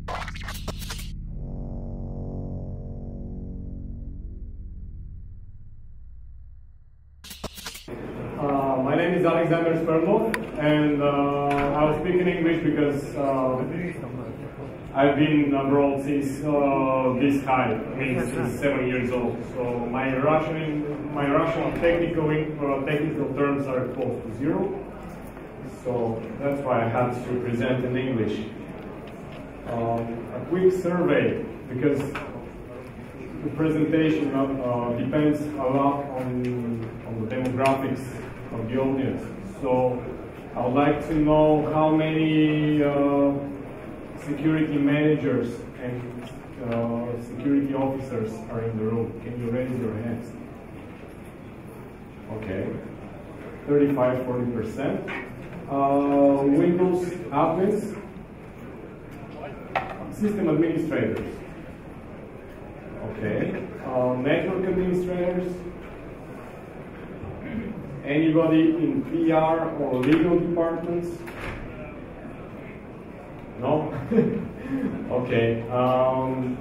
My name is Alexander Sverdlov, and I will speak in English because I've been abroad since this high, since 7 years old. So my Russian technical terms are close to zero. So that's why I had to present in English. A quick survey, because the presentation depends a lot on the demographics of the audience. So I would like to know how many security managers and security officers are in the room. Can you raise your hands? Okay, 35–40%. Windows admins, system administrators. Okay, network administrators. Anybody in PR or legal departments? No? Okay.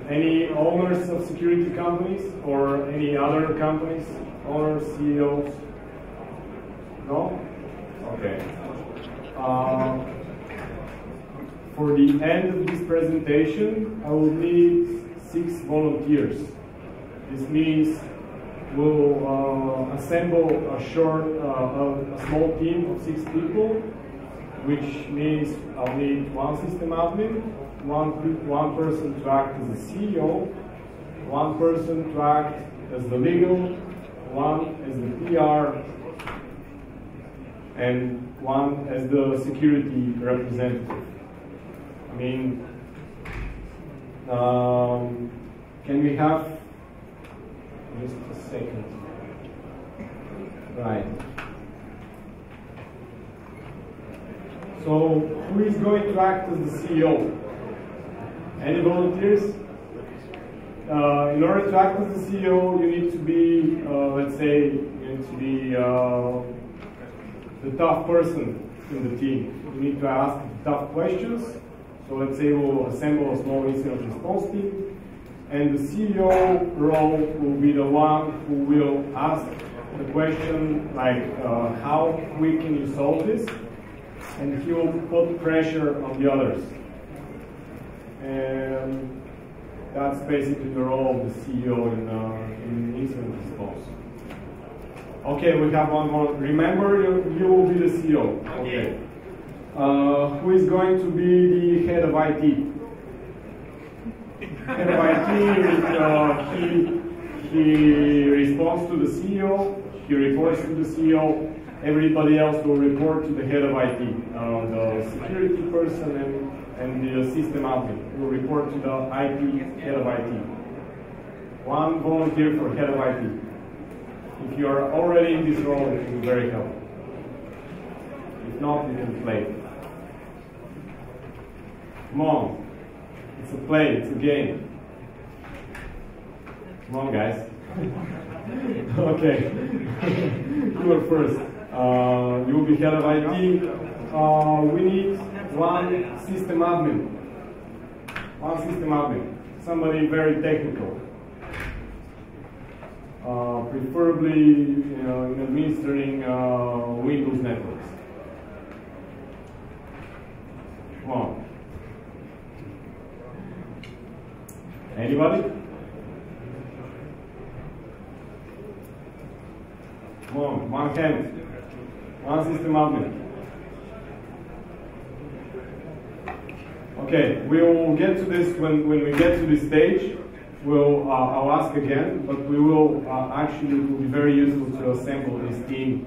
Any owners of security companies or any other companies? Owners, CEOs? No? Okay. For the end of this presentation, I will need 6 volunteers. This means we'll assemble a small team of 6 people, which means I'll need 1 system admin, one person to act as the CEO, 1 person to act as the legal, 1 as the PR, and 1 as the security representative. I mean, can we have just a second? Right. So, who is going to act as the CEO? Any volunteers? In order to act as the CEO, you need to be, let's say, you need to be the tough person in the team. You need to ask tough questions. So let's say we'll assemble a small incident response team, and the CEO role will be the one who will ask the question like, how quick can you solve this? And he will put pressure on the others. And that's basically the role of the CEO in incident response. Okay, we have one more. Remember, you will be the CEO. Okay. Who is going to be the head of IT? Head of IT, he responds to the CEO, he reports to the CEO, everybody else will report to the head of IT. The security person and the system admin will report to the head of IT. 1 volunteer for head of IT. If you are already in this role, it will be very helpful. If not, you can play. Come on. It's a play, it's a game. Come on, guys. Okay. You are first. You will be head of IT. We need 1 system admin. 1 system admin. Somebody very technical. Preferably, in administering Windows networks. Come on. Anybody? Come on, 1 hand. 1 system admin. Okay, we will get to this when we get to this stage. I'll ask again, but we will actually, it will be very useful to assemble this team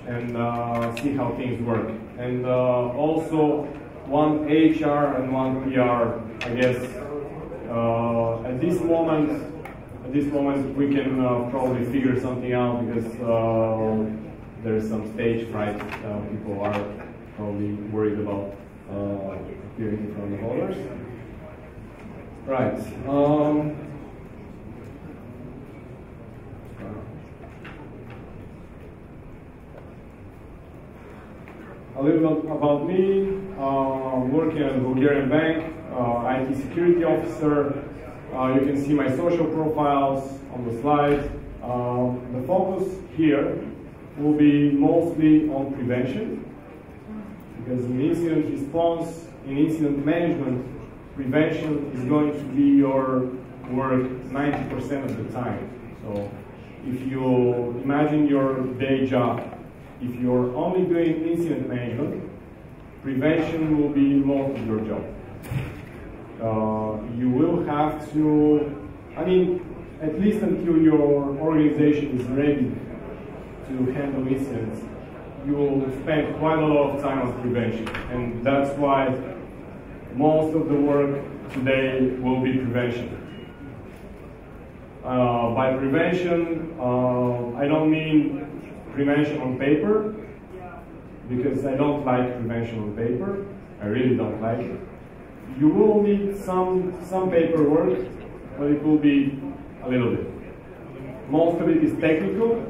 and see how things work. And also 1 HR and 1 PR, I guess. At this moment, we can probably figure something out because there's some stage fright. People are probably worried about appearing in front of others. Right. A little about me. I'm working at a Bulgarian bank. IT security officer. You can see my social profiles on the slide. The focus here will be mostly on prevention, because in incident response, in incident management, prevention is going to be your work 90% of the time. So if you imagine your day job, if you're only doing incident management, prevention will be most of your job. You will have to, at least until your organization is ready to handle incidents, you will spend quite a lot of time on prevention. And that's why most of the work today will be prevention. By prevention, I don't mean prevention on paper, because I don't like prevention on paper. I really don't like it. You will need some paperwork, but it will be a little bit. Most of it is technical.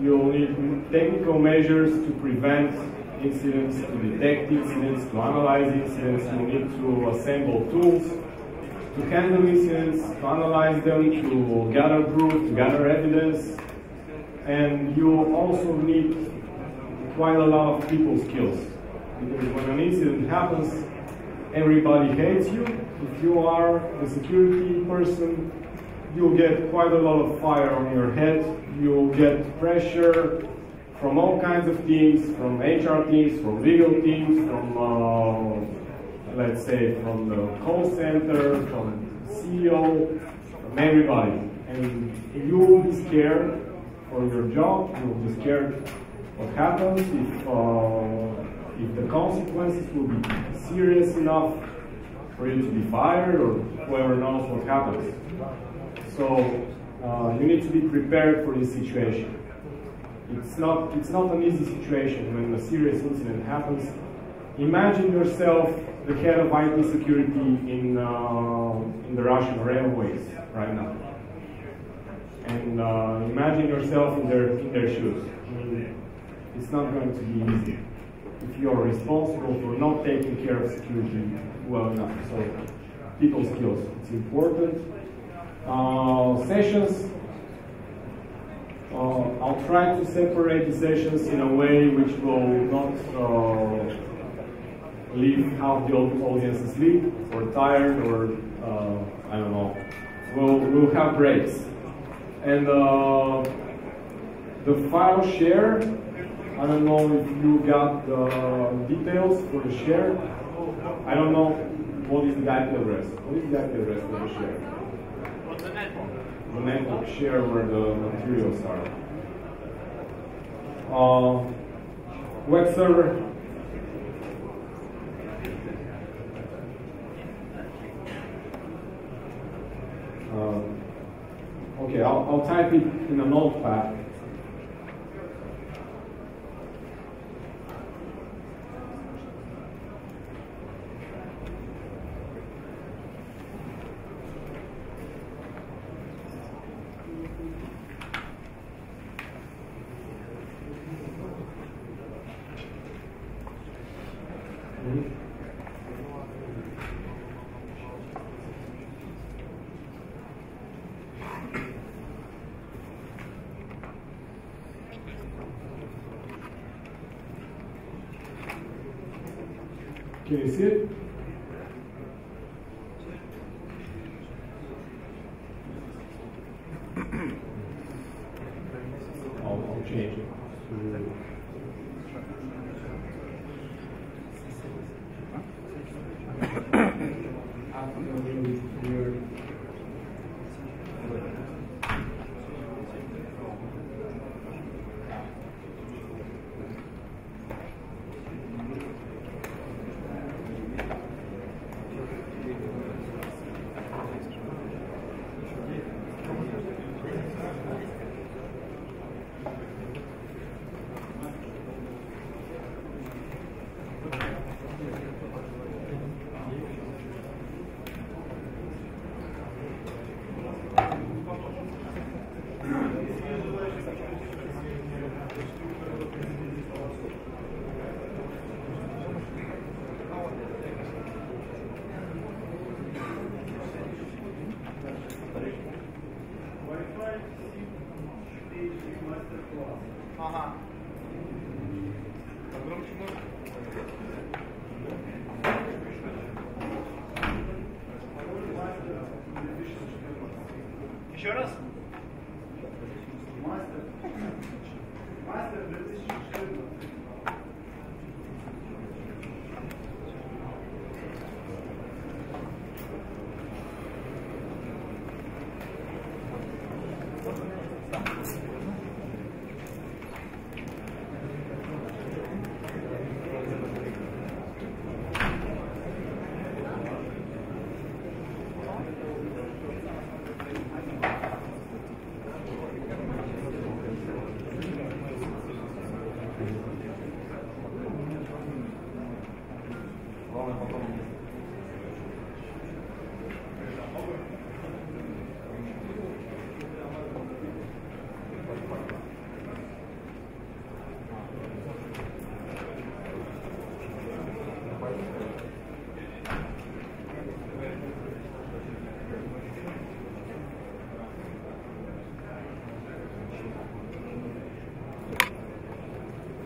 You'll need technical measures to prevent incidents, to detect incidents, to analyze incidents. You need to assemble tools to handle incidents, to analyze them, to gather proof, to gather evidence. And you also need quite a lot of people skills. Because when an incident happens, everybody hates you. If you are the security person, you'll get quite a lot of fire on your head. You'll get pressure from all kinds of teams, from HR teams, from legal teams, from, let's say, from the call center, from CEO, from everybody. And you will be scared for your job. You will be scared what happens if the consequences will be serious enough for you to be fired, or whoever knows what happens. So you need to be prepared for this situation. It's not an easy situation when a serious incident happens. Imagine yourself the head of IT security in the Russian railways right now, and imagine yourself in their shoes. It's not going to be easy if you're responsible for not taking care of security well enough. So people skills, it's important. Sessions, I'll try to separate the sessions in a way which will not leave half the audience asleep or tired, or I don't know. We'll have breaks. And the file share, I don't know if you got the details for the share. I don't know what is the IP address. What is the IP address for the share? What's the network? The network share where the materials are. Web server. Okay, I'll type it in a notepad. Can you see it? I'll change it. Ага. Погромче можно? Еще раз? Мастер 2014.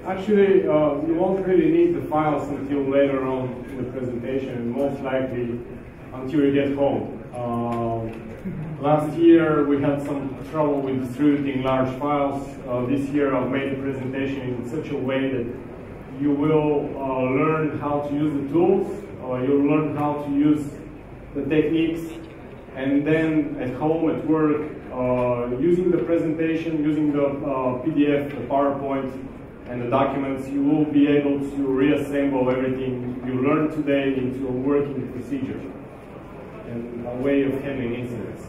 Actually, you won't really need the files until later on in the presentation, and most likely until you get home. Last year we had some trouble with distributing large files. This year I've made the presentation in such a way that you will learn how to use the tools, you'll learn how to use the techniques, and then at home, at work, using the presentation, using the PDF, the PowerPoint, and the documents, you will be able to reassemble everything you learned today into a working procedure and a way of handling incidents.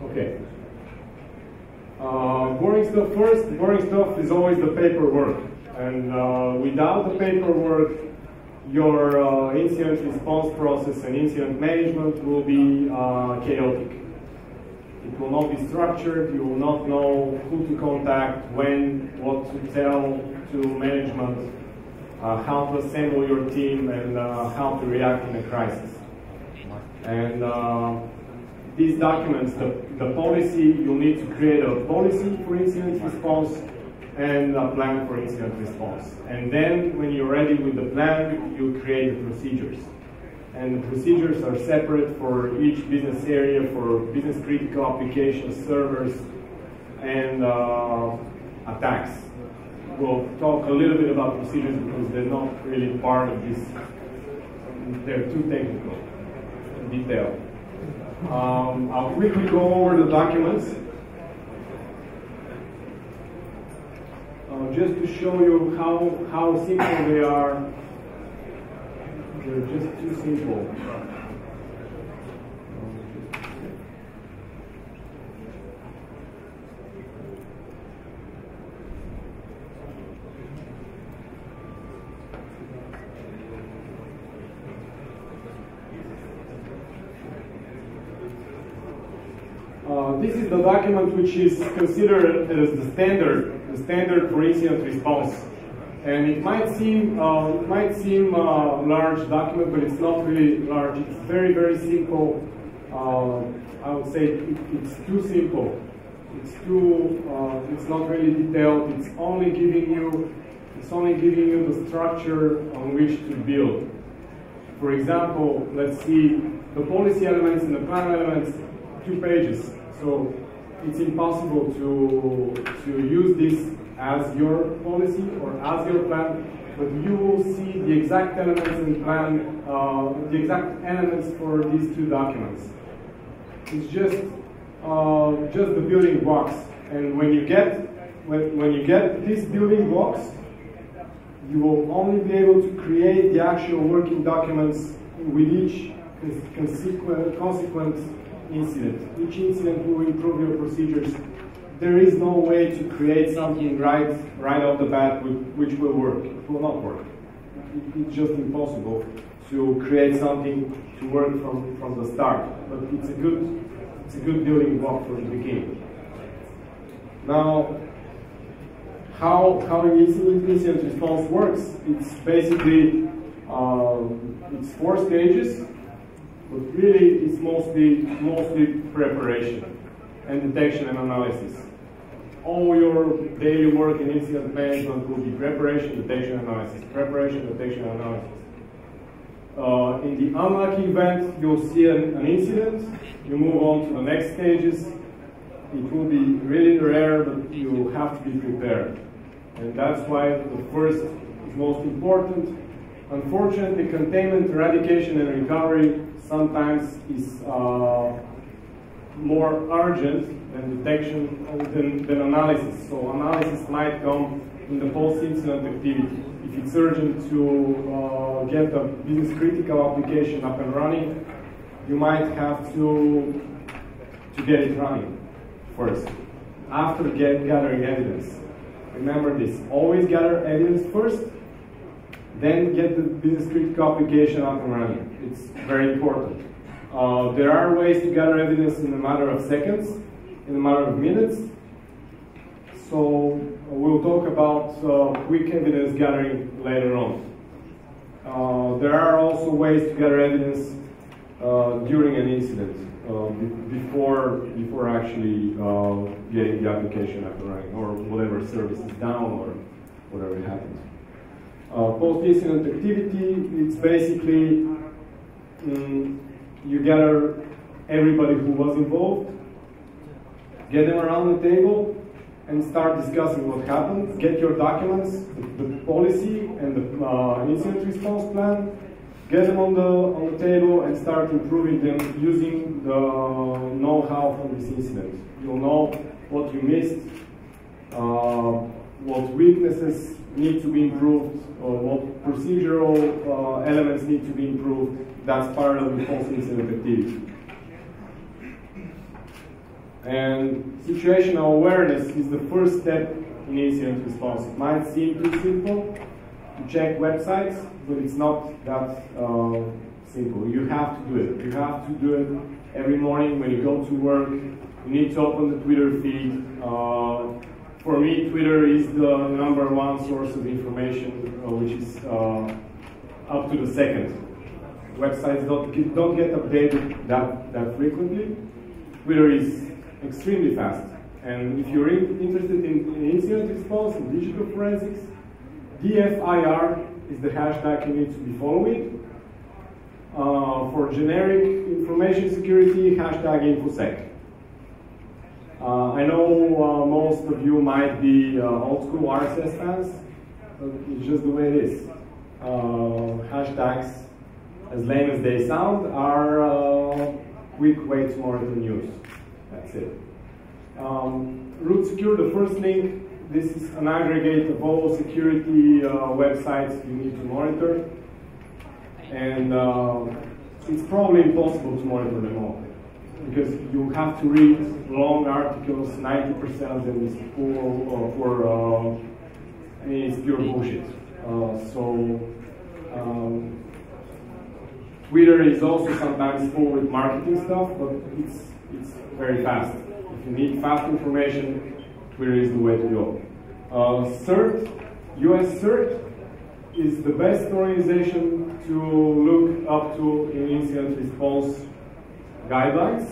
Okay. Boring stuff first. Boring stuff is always the paperwork. And without the paperwork, your incident response process and incident management will be chaotic. It will not be structured, you will not know who to contact, when, what to tell to management, how to assemble your team, and how to react in a crisis. And these documents, the policy, you'll need to create a policy for incident response and a plan for incident response. And then when you're ready with the plan, you create the procedures. And the procedures are separate for each business area, for business critical applications, servers, and attacks. We'll talk a little bit about procedures because they're not really part of this. They're too technical in detail. I'll quickly go over the documents. Just to show you how simple they are. They're just too simple. This is the document which is considered as the standard for incident response. And it might seem a large document, but it's not really large. It's very, very simple. I would say it's too simple. It's not really detailed. It's only giving you the structure on which to build. For example, let's see the policy elements and the plan elements, 2 pages. So it's impossible to use this as your policy or as your plan, but you will see the exact elements and plan, the exact elements for these 2 documents. It's just the building blocks, and when you get these building blocks, you will only be able to create the actual working documents with each consequent incident. Each incident will improve your procedures. There is no way to create something right off the bat which will work. It will not work. It's just impossible to create something to work from the start. But it's a good building block for the beginning. Now, how incident response works. It's basically it's 4 stages, but really it's mostly preparation and detection and analysis. All your daily work in incident management will be preparation, detection, analysis. Preparation, detection, analysis. In the unlucky event, you'll see an incident. You move on to the next stages. It will be really rare, but you have to be prepared. And that's why the first is most important. Unfortunately, containment, eradication, and recovery sometimes is more urgent than detection than analysis. So analysis might come in the post-incident activity. If it's urgent to get a business critical application up and running, you might have to get it running first, after gathering evidence. Remember this, always gather evidence first, then get the business critical application up and running. It's very important. There are ways to gather evidence in a matter of seconds, in a matter of minutes. So we'll talk about quick evidence gathering later on. There are also ways to gather evidence during an incident, before actually getting the application up and running, or whatever service is down, or whatever happens. Post-incident activity, it's basically you gather everybody who was involved, get them around the table, and start discussing what happened. Get your documents, the policy, and the incident response plan. Get them on the table and start improving them using the know-how from this incident. You'll know what you missed, what weaknesses need to be improved, or what procedural elements need to be improved. That's part of the post-incident activity. And situational awareness is the first step in incident response. It might seem too simple to check websites, but it's not that simple. You have to do it. You have to do it every morning when you go to work. You need to open the Twitter feed. For me, Twitter is the #1 source of information, which is up to the second. Websites don't get updated that frequently. Twitter is extremely fast. And if you're interested in incident response and digital forensics, DFIR is the hashtag you need to be following. For generic information security, hashtag InfoSec. I know most of you might be old school RSS fans, but it's just the way it is. Hashtags, as lame as they sound, are a quick way to monitor news. That's it. Root Secure, the first link, this is an aggregate of all security websites you need to monitor. And it's probably impossible to monitor them all, because you have to read long articles, 90% of them is it's pure bullshit. Twitter is also sometimes full with marketing stuff, but it's very fast. If you need fast information, Twitter is the way to go. CERT, US CERT, is the best organization to look up to in incident response guidelines.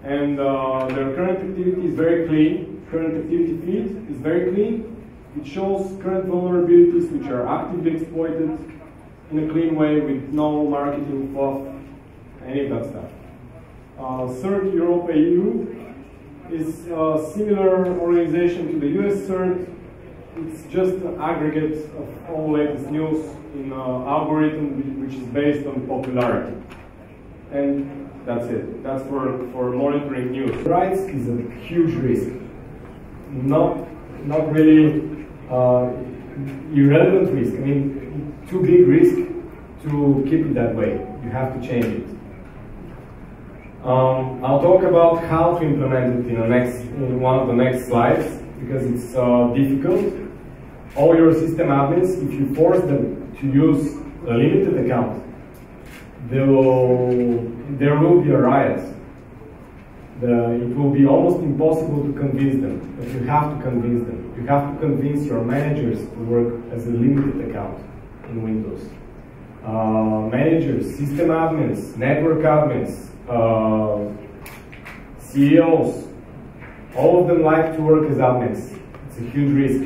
And their current activity is very clean. Current activity feed is very clean. It shows current vulnerabilities which are actively exploited in a clean way with no marketing fluff, any of that stuff. CERT Europe EU is a similar organization to the US CERT. It's just an aggregate of all latest news in an algorithm which is based on popularity. And that's it. That's for monitoring news. Rights is a huge risk. Not really irrelevant risk. I mean, too big risk to keep it that way. You have to change it. I'll talk about how to implement it in one of the next slides, because it's difficult. All your system admins, if you force them to use a limited account, there will be a riot. it will be almost impossible to convince them, but you have to convince them. You have to convince your managers to work as a limited account in Windows. Managers, system admins, network admins, CEOs, all of them like to work as admins. It's a huge risk.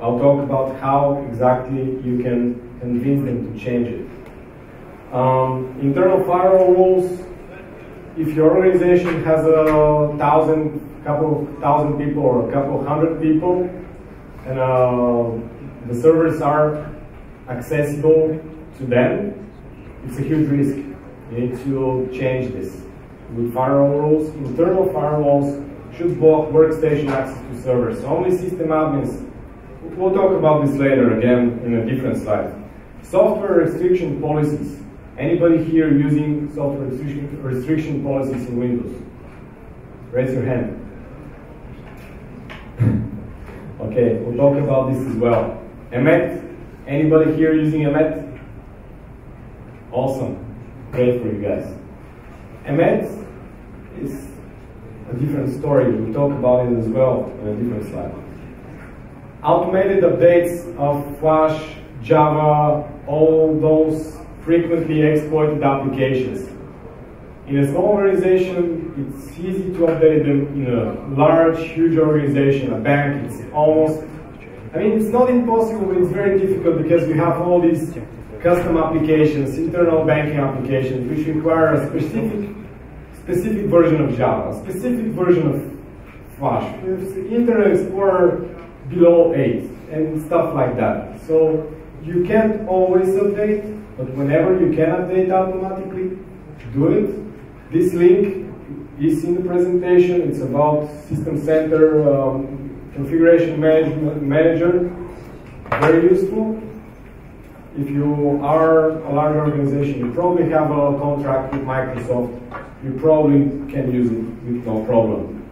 I'll talk about how exactly you can convince them to change it. Internal firewall rules. If your organization has a couple thousand people or a couple hundred people, and the servers are accessible to them, it's a huge risk. You need to change this. With firewall rules, internal firewalls should block workstation access to servers. Only system admins. We'll talk about this later again in a different slide. Software restriction policies. Anybody here using software restriction policies in Windows? Raise your hand. Okay, we'll talk about this as well. Emmet? Anybody here using Emmet? Awesome. Great for you guys. Emmet is a different story. We'll talk about it as well in a different slide. Automated updates of Flash, Java, all those frequently exploited applications. In a small organization, it's easy to update them. In a large, huge organization, a bank, it's almost, it's not impossible, but it's very difficult because we have all these custom applications, internal banking applications, which require a specific version of Java, a specific version of Flash, Internet Explorer below 8, and stuff like that. So you can't always update, but whenever you can update automatically, do it. This link is in the presentation. It's about System Center Configuration Manager. Very useful. If you are a large organization, you probably have a contract with Microsoft. You probably can use it with no problem.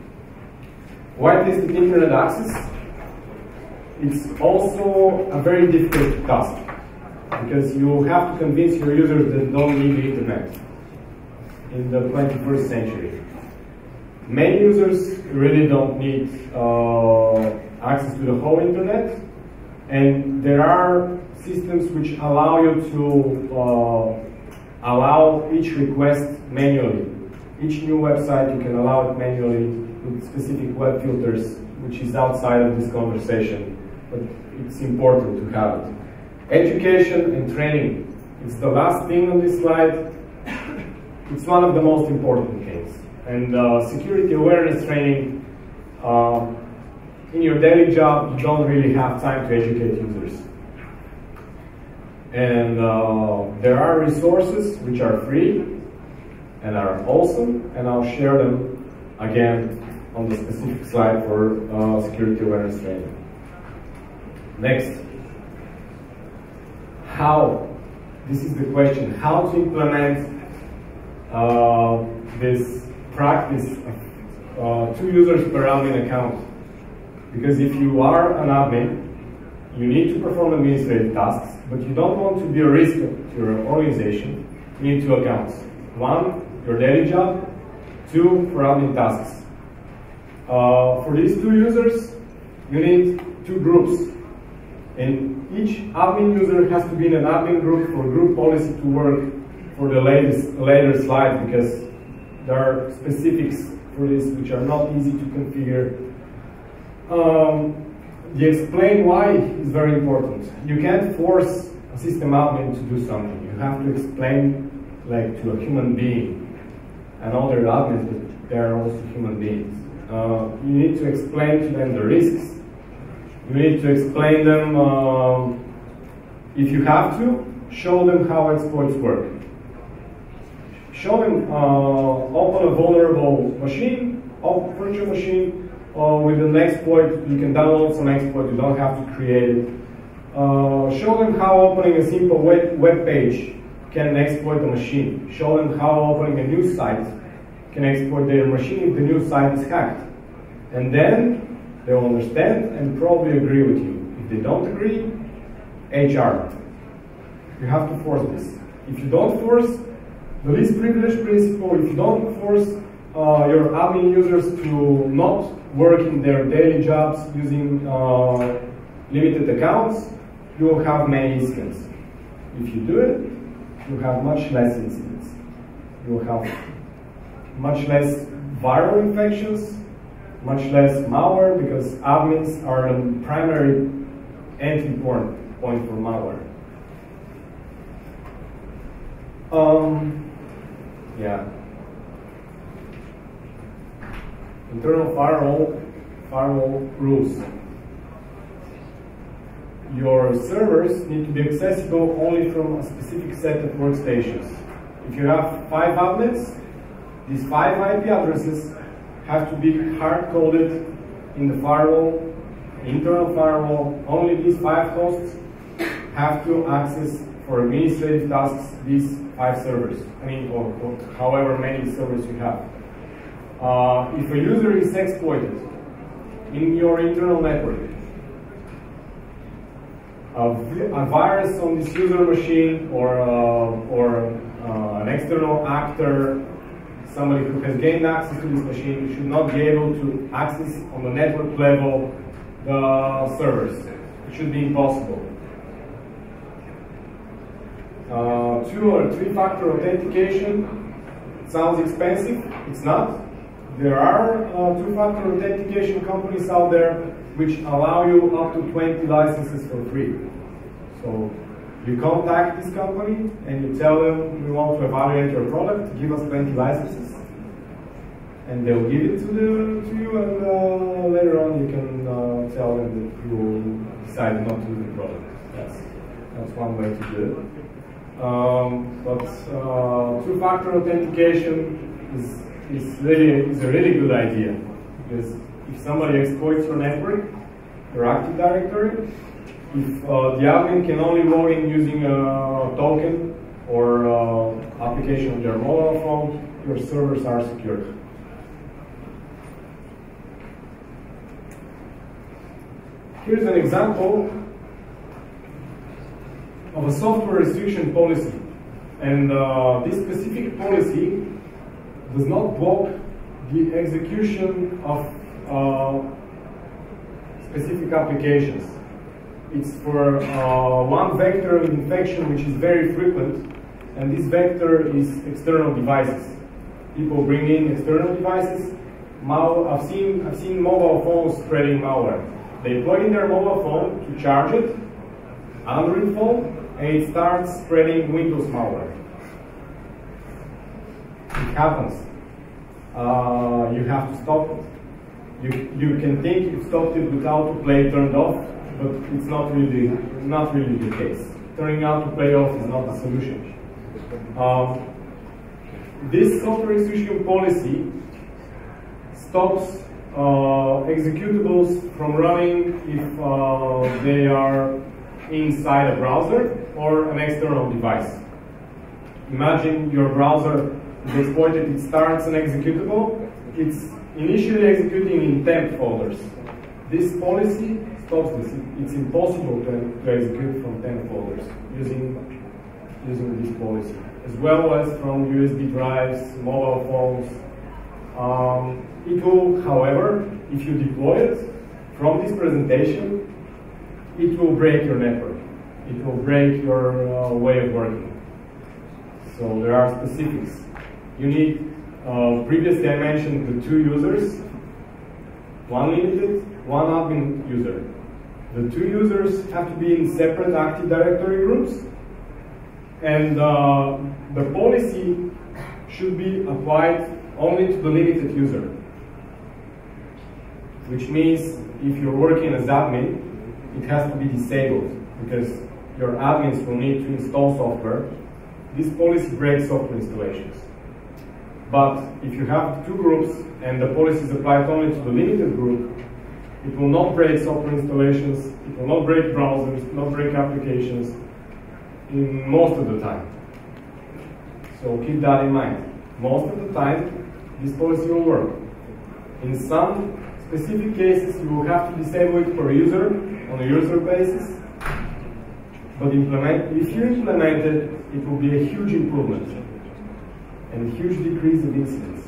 Whitelisted internet access. It's also a very difficult task because you have to convince your users that don't need the internet in the 21st century. Many users really don't need access to the whole internet, and there are systems which allow you to allow each request manually. Each new website you can allow it manually with specific web filters, which is outside of this conversation, but it's important to have it. Education and training. It's the last thing on this slide. It's one of the most important things. And security awareness training, in your daily job, you don't really have time to educate users. And there are resources which are free and are awesome, and I'll share them again on the specific slide for security awareness training. Next. How? This is the question. How to implement this practice of 2 users per admin account? Because if you are an admin, you need to perform administrative tasks, but you don't want to be a risk to your organization. You need 2 accounts. 1, your daily job. 2, for admin tasks. For these 2 users, you need 2 groups. And each admin user has to be in an admin group for group policy to work for the later slide, because there are specifics for this which are not easy to configure. The explain why is very important. You can't force a system admin to do something. You have to explain like to a human being. I know they're admins, but they're also human beings. You need to explain to them the risks. You need to explain them, if you have to, show them how exploits work. Show them, open a vulnerable machine, virtual machine, with an exploit. You can download some exploit, you don't have to create it. Show them how opening a simple web page can exploit a machine. Show them how opening a new site can exploit their machine if the new site is hacked. And then they'll understand and probably agree with you. If they don't agree, HR. You have to force this. If you don't force the least privileged principle, if you don't force your admin users to not work in their daily jobs using limited accounts, you will have many incidents. If you do it, you have much less incidents. You will have much less viral infections, much less malware, because admins are the primary entry point for malware. Yeah. Internal firewall rules. Your servers need to be accessible only from a specific set of workstations. If you have 5 admins, these 5 IP addresses have to be hard-coded in the firewall, internal firewall. Only these 5 hosts have to access for administrative tasks these 5 servers. I mean, or however many servers you have. If a user is exploited in your internal network, a virus on this user machine or an external actor, somebody who has gained access to this machine, should not be able to access on the network level the servers. It should be impossible. 2 or 3-factor authentication sounds expensive. It's not. There are 2-factor authentication companies out there which allow you up to 20 licenses for free. So you contact this company and you tell them, we want to evaluate your product, give us 20 licenses. And they'll give it to you, and later on you can tell them that you decided not to use the product. That's one way to do it. But 2-factor authentication is a really good idea, because if somebody exploits your network, your Active Directory, if the admin can only log in using a token or application on their mobile phone, your servers are secured. Here's an example of a software restriction policy. And this specific policy does not block the execution of specific applications. It's for one vector of infection which is very frequent, and this vector is external devices. People bring in external devices. I've seen mobile phones spreading malware. They plug in their mobile phone to charge it, Android phone, and it starts spreading Windows malware. It happens. You have to stop it. You can think you stopped it with autoplay turned off, but it's not really the case. Turning autoplay off is not the solution. This software restriction policy stops executables from running if they are inside a browser or an external device. Imagine your browser is exploited, it starts an executable, it's initially executing in temp folders. This policy stops this. It's impossible to execute from temp folders using this policy, as well as from USB drives, mobile phones. It will, however, if you deploy it from this presentation, it will break your network. It will break your way of working. So there are specifics. You need, previously I mentioned the 2 users, one limited, one admin user. The 2 users have to be in separate Active Directory groups, and the policy should be applied only to the limited user. Which means if you're working as admin, it has to be disabled, because your admins will need to install software. This policy breaks software installations. But if you have 2 groups and the policy is applied only to the limited group, it will not break software installations, it will not break browsers, it will not break applications in most of the time. So keep that in mind. Most of the time, this policy will work. In some specific cases, you will have to disable it per user on a user basis. But if you implement it, it will be a huge improvement and a huge decrease of incidents.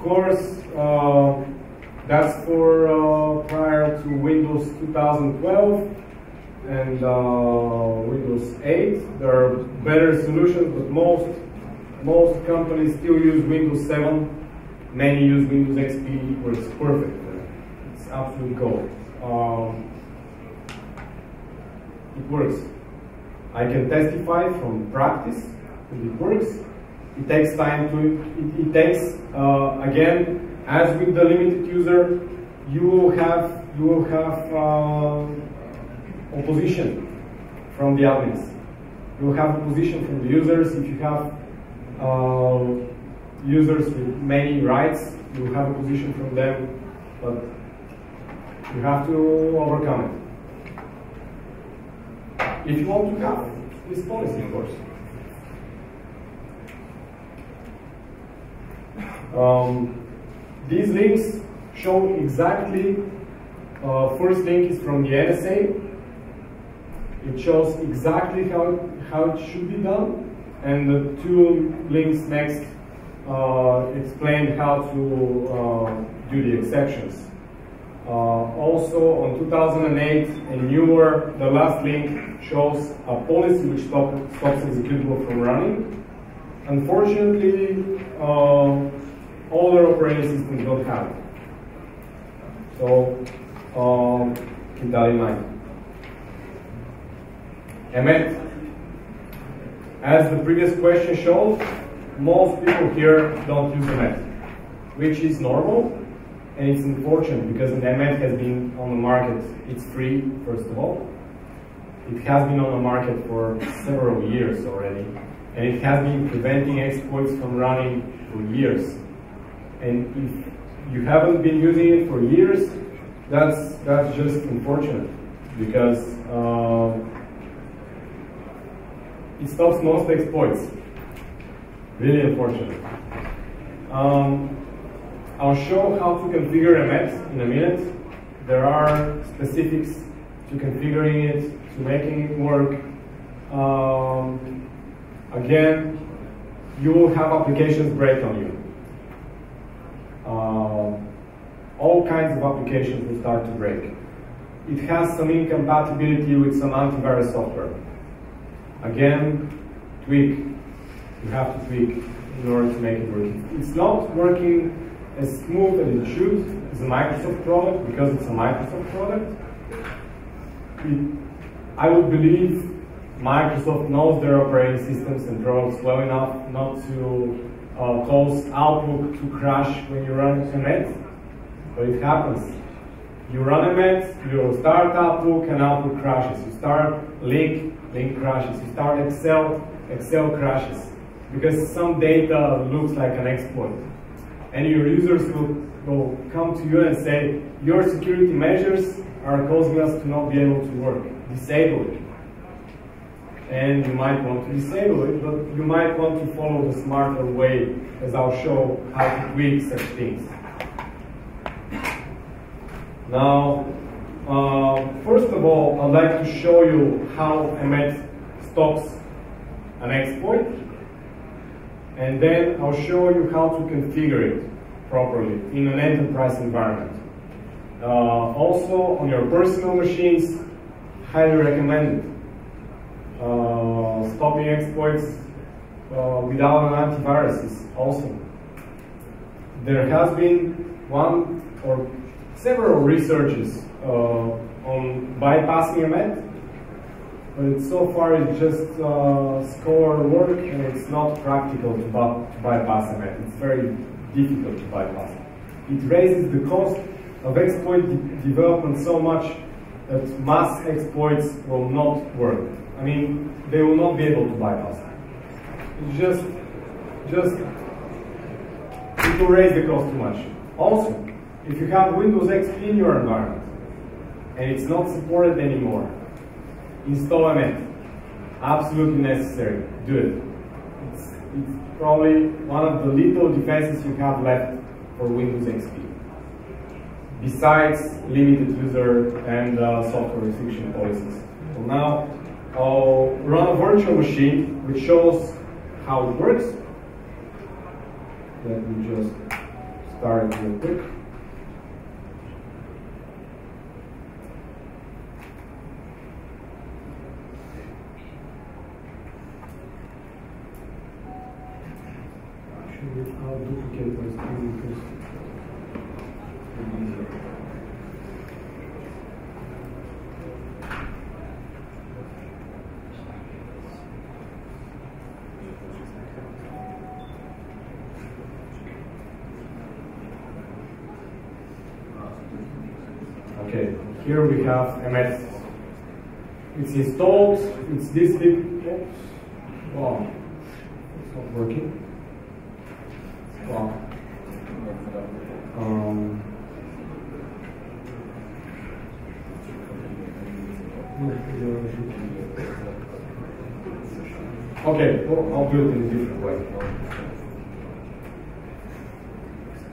course, that's for prior to Windows 2012 and Windows 8. There are better solutions, but most companies still use Windows 7. Many use Windows XP, where it's perfect. It's absolute gold. It works. I can testify from practice that it works. It takes time to, it takes, again, as with the limited user, you will have opposition from the admins. You will have opposition from the users. If you have users with many rights, you will have opposition from them, but you have to overcome it. If you want to have this policy, of course. These links show exactly, first link is from the NSA. It shows exactly how it should be done, and the two links next explain how to do the exceptions. Also on 2008 and newer, the last link shows a policy which stops executable from running. Unfortunately, older operating systems don't have it. So keep that in mind. Emmet, as the previous question showed, most people here don't use Emmet, which is normal, and it's unfortunate because Emmet has been on the market. It's free, first of all. It has been on the market for several years already, and it has been preventing exploits from running for years. And if you haven't been using it for years, that's just unfortunate, because it stops most exploits. Really unfortunate. I'll show how to configure Emmet in a minute. There are specifics to configuring it, to making it work. Again, you will have applications break on you. All kinds of applications will start to break. It has some incompatibility with some antivirus software. Again, tweak. You have to tweak in order to make it work. It's not working as smooth as it should as a Microsoft product, because it's a Microsoft product. I would believe Microsoft knows their operating systems and products well enough not to cause Outlook to crash when you run Emmet, but it happens. You run Emmet, you start Outlook, and Outlook crashes. You start Link crashes. You start Excel crashes, because some data looks like an exploit. And your users will come to you and say, your security measures are causing us to not be able to work. Disable it. And you might want to disable it, but you might want to follow the smarter way, as I'll show how to tweak such things. Now, first of all, I'd like to show you how Emmet stops an exploit, and then I'll show you how to configure it properly in an enterprise environment. Also, on your personal machines, highly recommended. Stopping exploits without an antivirus is awesome. There has been one or several researches on bypassing Emmet, but so far it's just scholar work, and it's not practical to bypass Emmet. It's very difficult to bypass it. It raises the cost of exploit development so much that mass exploits will not work. I mean, they will not be able to bypass it. It's just it will raise the cost too much. Also, if you have Windows XP in your environment and it's not supported anymore, install Emmet. Absolutely necessary. Do it. It's probably one of the little defenses you have left for Windows XP, besides limited user and software restriction policies. So now I'll run a virtual machine which shows how it works. Let me just start it real quick. Actually, I'll duplicate my screen because okay, here we have MS. It's installed, it's this big. Wow, it's not working. Wow. Okay, well, I'll do it in a different way.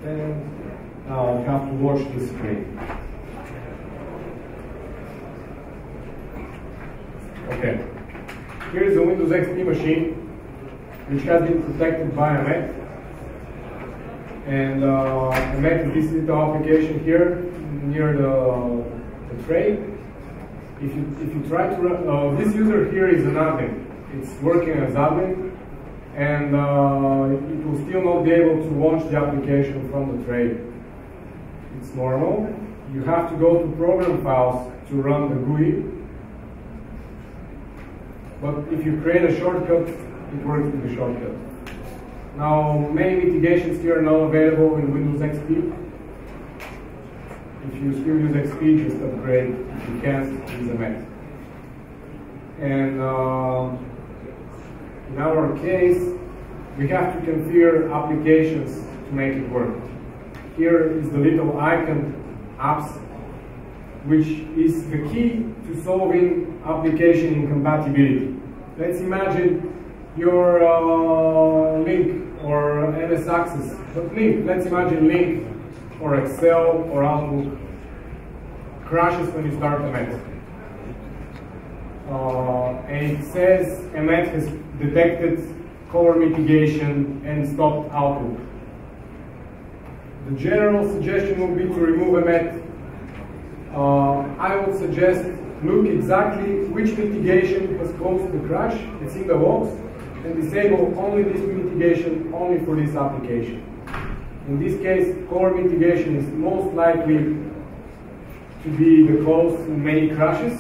And now I have to watch the screen. Okay, here's a Windows XP machine which has been protected by a Mac. And a Mac is this little application here near the tray. If you try to run, this user here is an admin. It's working as admin, and it will still not be able to launch the application from the tray. It's normal. You have to go to program files to run the GUI. But if you create a shortcut, it works with the shortcut. Now, many mitigations here are not available in Windows XP. If you still use XP, just upgrade. If you can't, use a Mac. And in our case, we have to configure applications to make it work. Here is the little icon, apps, which is the key to solving application incompatibility. Let's imagine your link or MS Access, but link, let's imagine link or Excel or Outlook crashes when you start a Mac. And it says a Mac has detected color mitigation and stopped Outlook. The general suggestion would be to remove a Mac. I would suggest look exactly which mitigation has caused the crash, it's in the logs, and disable only this mitigation only for this application. In this case, color mitigation is most likely to be the cause in many crashes.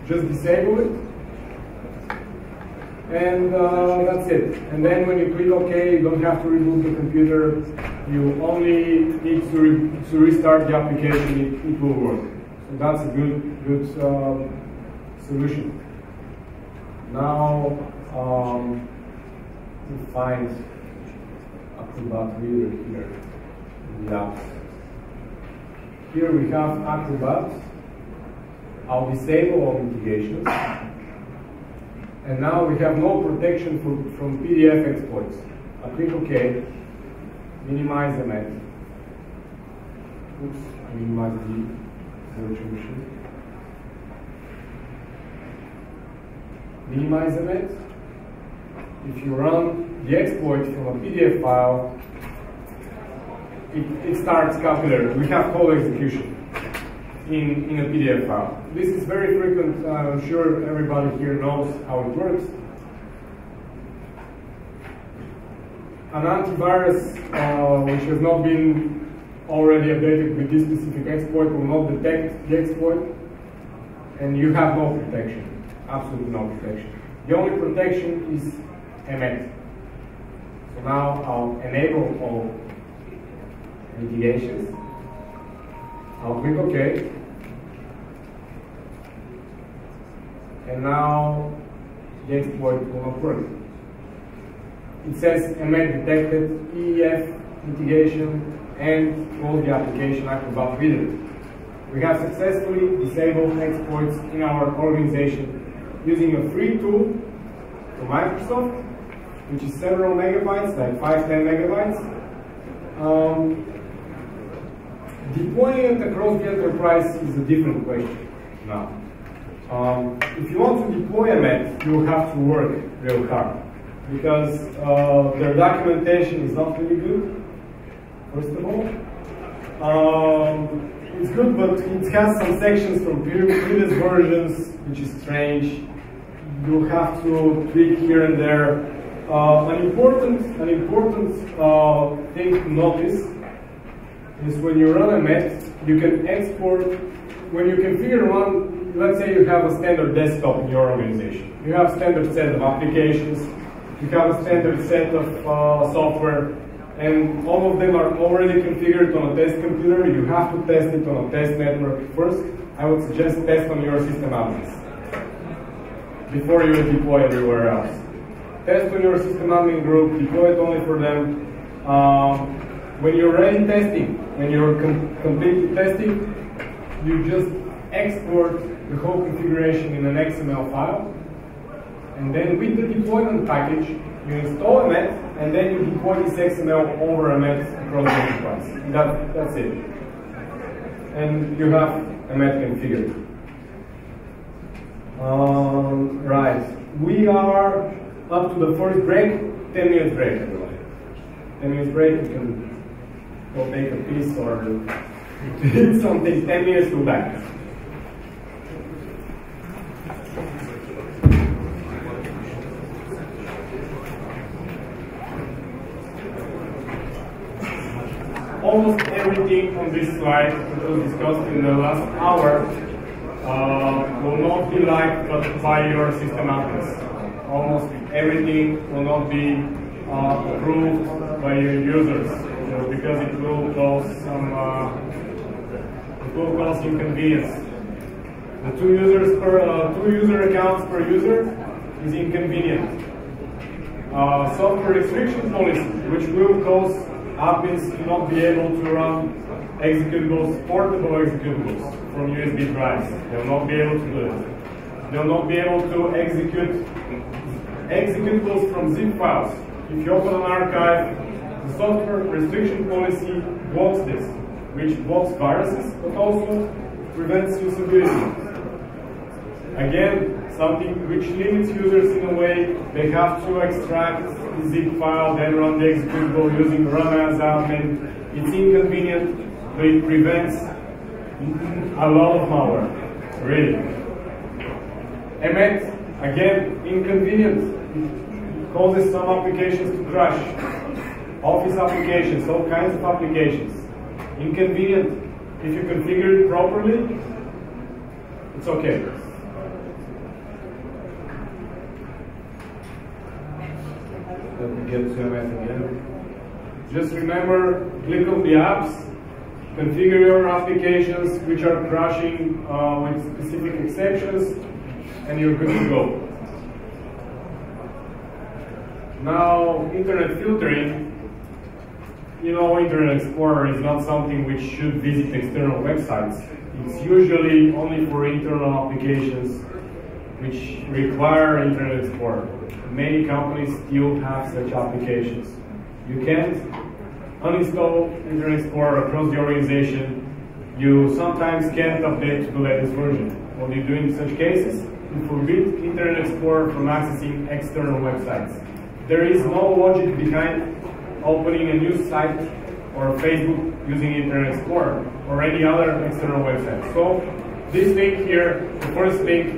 Just disable it. And that's it. And then when you click OK, you don't have to reboot the computer. You only need to restart the application. It will work. So that's a good solution. Now we find Acrobat Reader here in the apps. Here we have Acrobat. I'll disable all mitigations. And now we have no protection from PDF exploits. I click OK, minimize the Mac. Oops, I minimize the virtual machine. Minimize the Mac. If you run the exploit from a PDF file, it starts calculator. We have code execution in a PDF file. This is very frequent. I'm sure everybody here knows how it works. An antivirus which has not been already updated with this specific exploit will not detect the exploit, and you have no protection, absolutely no protection. The only protection is MS. So now I'll enable all mitigations. I'll click OK. And now the exploit will not work. It says MS detected, EEF mitigation, and close the application Acrobat Reader. We have successfully disabled exploits in our organization using a free tool from Microsoft, which is several megabytes, like 5-10 megabytes. Deploying it across the enterprise is a different question now. If you want to deploy a Mac, you will have to work real hard because their documentation is not really good. first of all. It's good, but it has some sections from previous versions, which is strange. You have to tweak here and there. An important thing to notice is when you run a met, you can export, when you configure one, let's say you have a standard desktop in your organization. You have a standard set of applications, you have a standard set of software, and all of them are already configured on a test computer. You have to test it on a test network first. I would suggest test on your system admins before you deploy everywhere else. Test on your system admin group, deploy it only for them. When you're ready testing, when you're completely testing, you just export the whole configuration in an XML file, and then with the deployment package, you install a met, and then you deploy this XML over a met across the enterprise. That's it. And you have a met configured. Right. We are up to the first break. 10 minutes break, everyone. 10 minutes break. You can go take a piece or eat something. 10 minutes, go back. Almost everything on this slide that was discussed in the last hour will not be liked by your system admins. Almost everything will not be approved by your users, because it will cause inconvenience. The two user accounts per user is inconvenient. Software restriction policy, which will cause admins to not be able to run executables, portable executables from USB drives. They'll not be able to do it. They'll not be able to execute executables from zip files. If you open an archive, the software restriction policy blocks this, which blocks viruses, but also prevents usability. Again, something which limits users in a way. They have to extract the zip file, then run the executable using run as admin. It's inconvenient, but it prevents a lot of malware, really. Met, again, inconvenient. It causes some applications to crash. Office applications, all kinds of applications. Inconvenient. If you configure it properly, it's okay. Let me get to Met again. Just remember, click on the apps, configure your applications which are crashing with specific exceptions, and you're good to go. Now, internet filtering. You know, Internet Explorer is not something which should visit external websites. It's usually only for internal applications which require Internet Explorer. Many companies still have such applications. You can't uninstall Internet Explorer across the organization. You sometimes can't update to the latest version. What do you do in such cases? You forbid Internet Explorer from accessing external websites. There is no logic behind opening a new site or Facebook using Internet Explorer or any other external website. So this link here, the first link,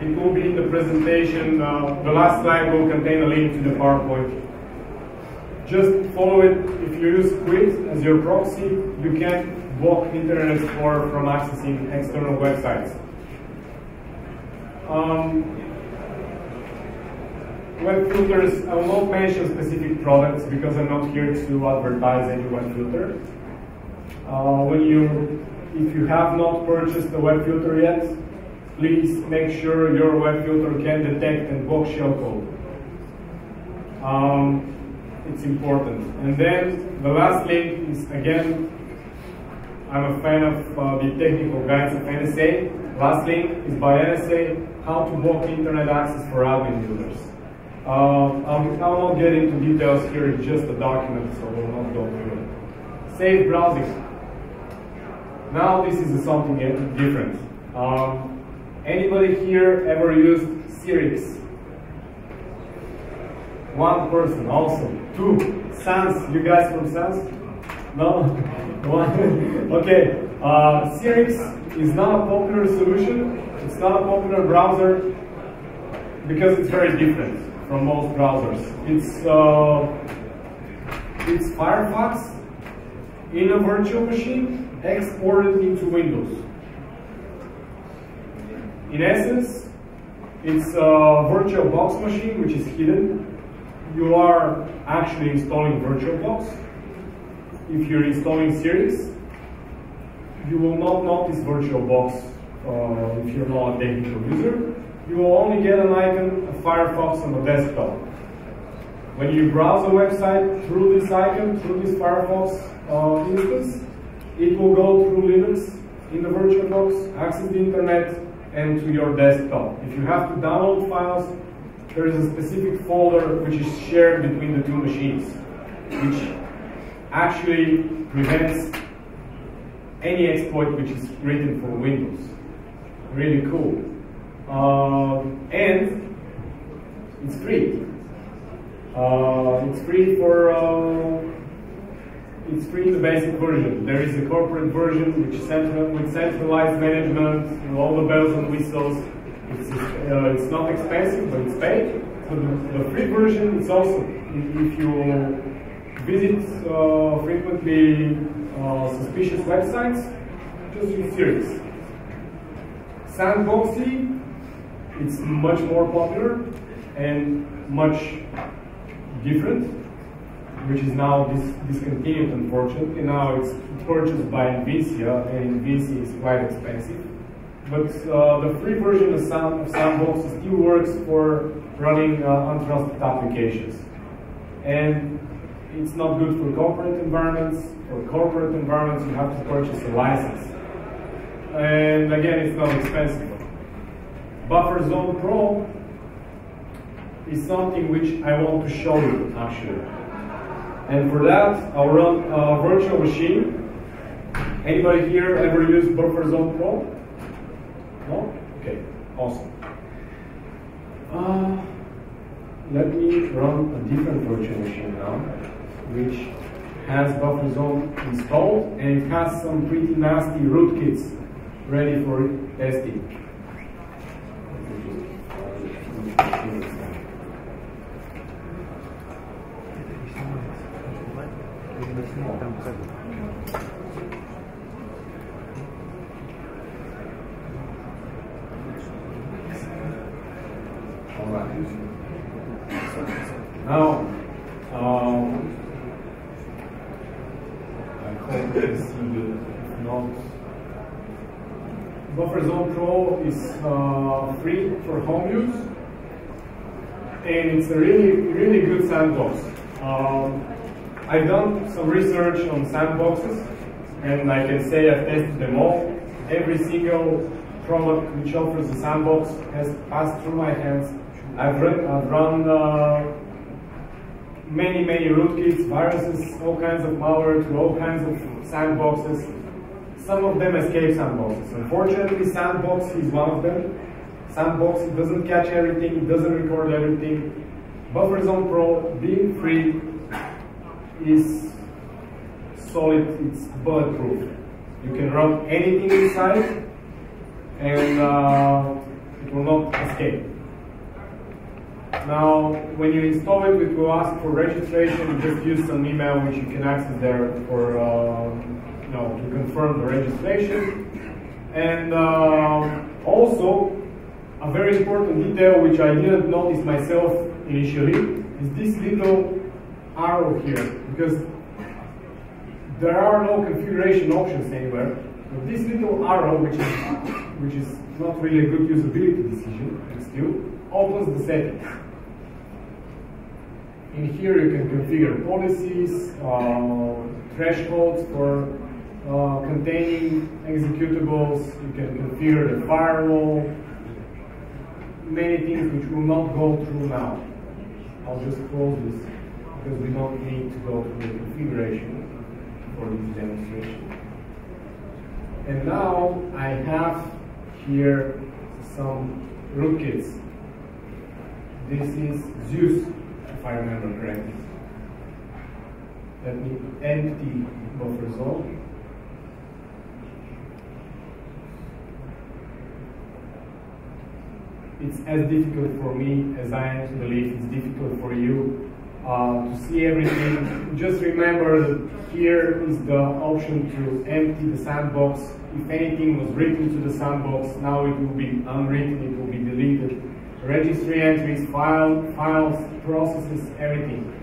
it will be in the presentation. The last slide will contain a link to the PowerPoint. Just follow it. If you use Quit as your proxy, you can block Internet Explorer from accessing external websites. Web filters, I will not mention specific products because I'm not here to advertise any web filter. If you have not purchased a web filter yet, please make sure your web filter can detect and block shellcode. It's important. And then the last link is, again, I'm a fan of the technical guides of NSA. Last link is by NSA, how to block internet access for admin users. I will not get into details here, it's just a document, so we'll not go through it. Safe browsing. Now this is something different. Anybody here ever used Sirix? One person, awesome. Two, Sans, you guys from Sans? No? Okay. Sirix is not a popular solution. It's not a popular browser because it's very different from most browsers. It's Firefox in a virtual machine exported into Windows. In essence, it's a VirtualBox machine which is hidden. You are actually installing VirtualBox. If you're installing Sirix, you will not notice VirtualBox if you're not a technical user. You will only get an icon of Firefox on the desktop. When you browse a website through this icon, through this Firefox instance, it will go through Linux in the VirtualBox, access the internet, and to your desktop. If you have to download files, there is a specific folder which is shared between the two machines, which actually prevents any exploit which is written for Windows. Really cool. And it's free. It's free in the basic version. There is a corporate version which is with centralized management and all the bells and whistles. It's not expensive, but it's paid. So the free version is also, if you visit frequently suspicious websites, just use Sirix. Sandboxy, it's much more popular and much different, which is now discontinued, unfortunately. Now it's purchased by Nvidia, and Nvidia is quite expensive. But the free version of Sandbox still works for running untrusted applications. And it's not good for corporate environments. For corporate environments, you have to purchase a license. And again, it's not expensive. Buffer Zone Pro is something which I want to show you, actually. And for that, I'll run a virtual machine. Anybody here ever used Buffer Zone Pro? No? Okay, awesome. Let me run a different virtual machine now, which has Buffer Zone installed, and it has some pretty nasty rootkits ready for testing. Now, I hope you can see the notes. Buffer Zone Pro is free for home use, and it's a really good sandbox. I've done some research on sandboxes, and I can say I've tested them all. Every single product which offers a sandbox has passed through my hands. I've run many rootkits, viruses, all kinds of malware to all kinds of sandboxes. Some of them escape sandboxes. Unfortunately, Sandbox is one of them. Sandbox, it doesn't catch everything, it doesn't record everything. Buffer Zone Pro, being free, is solid, it's bulletproof. You can run anything inside, and it will not escape. Now, when you install it, it will ask for registration. You just use some email which you can access there for to confirm the registration. And also, a very important detail which I didn't notice myself initially is this little arrow here, because there are no configuration options anywhere. But this little arrow, which is not really a good usability decision, but still opens the settings. In here you can configure policies, thresholds for containing executables. You can configure the firewall. Many things which will not go through now. I'll just close this because we don't need to go through the configuration for this demonstration. And now I have here some rootkits. This is Zeus, if I remember correctly. Let me empty buffer zone. It's as difficult for me as I believe it's difficult for you to see everything. Just remember that here is the option to empty the sandbox. If anything was written to the sandbox, now it will be unwritten, it will be deleted. Registry entries, files, processes, everything.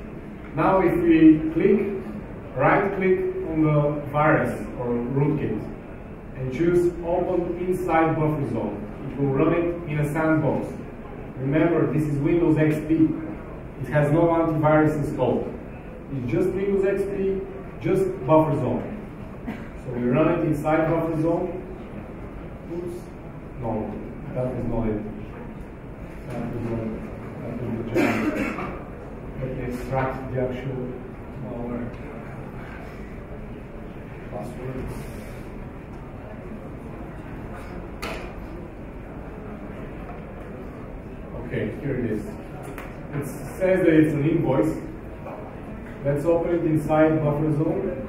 Now if we right click on the virus or rootkit and choose open inside buffer zone, it will run it in a sandbox. Remember, this is Windows XP. It has no antivirus installed. It's just Windows XP, just buffer zone. So we run it inside buffer zone. Oops. No, that was not it. That was the job. Let me extract the actual malware passwords. Okay, here it is. It says that it's an invoice. Let's open it inside buffer zone.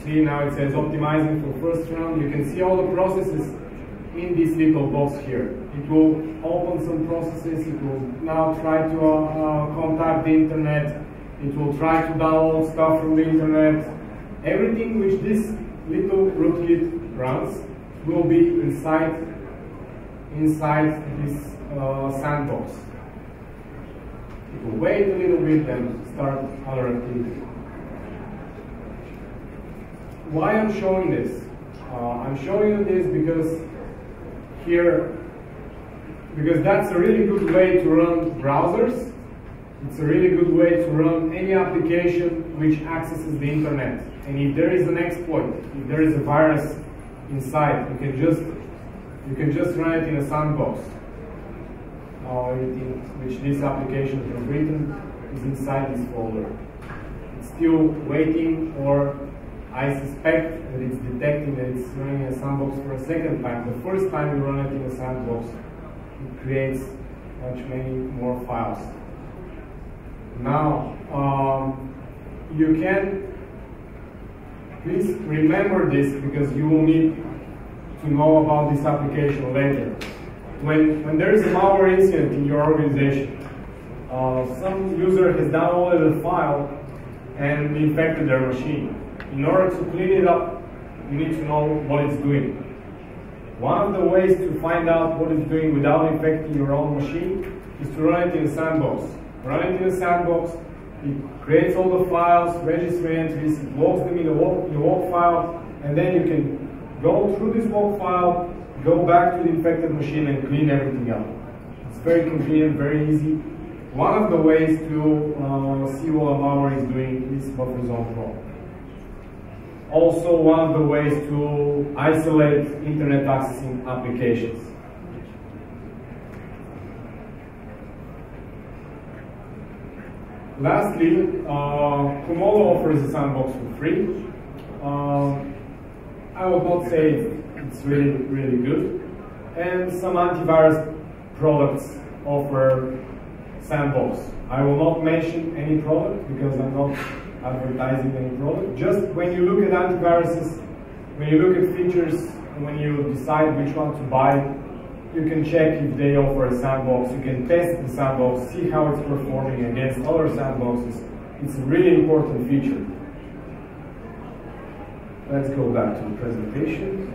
See, now it says optimizing for first round. You can see all the processes in this little box here. It will open some processes. It will now try to contact the internet. It will try to download stuff from the internet. Everything which this little rootkit runs will be inside this sandbox. It will wait a little bit and start other activity. Why I'm showing this? I'm showing you this because that's a really good way to run browsers. It's a really good way to run any application which accesses the internet. And if there is an exploit, if there is a virus inside, you can just run it in a sandbox. Everything which this application has written is inside this folder. It's still waiting, or I suspect that it's detecting that it's running a sandbox for a second time. The first time you run it in a sandbox, it creates many more files. Now, you can, please remember this because you will need to know about this application later. When there is a malware incident in your organization, some user has downloaded a file and infected their machine. In order to clean it up, you need to know what it's doing. One of the ways to find out what it's doing without infecting your own machine is to run it in a sandbox. Run it in a sandbox, it creates all the files, registry entries, it logs them in the log file, and then you can go through this log file, go back to the infected machine and clean everything up. It's very convenient, very easy. One of the ways to see what a malware is doing is buffer zone pro. Also, one of the ways to isolate internet accessing applications. Lastly, Kumolo offers a sandbox for free. I would not say it's really good. And some antivirus products offer sandbox. I will not mention any product because I'm not advertising any product. Just when you look at antiviruses, when you look at features, and when you decide which one to buy, you can check if they offer a sandbox. You can test the sandbox, see how it's performing against other sandboxes. It's a really important feature. Let's go back to the presentation.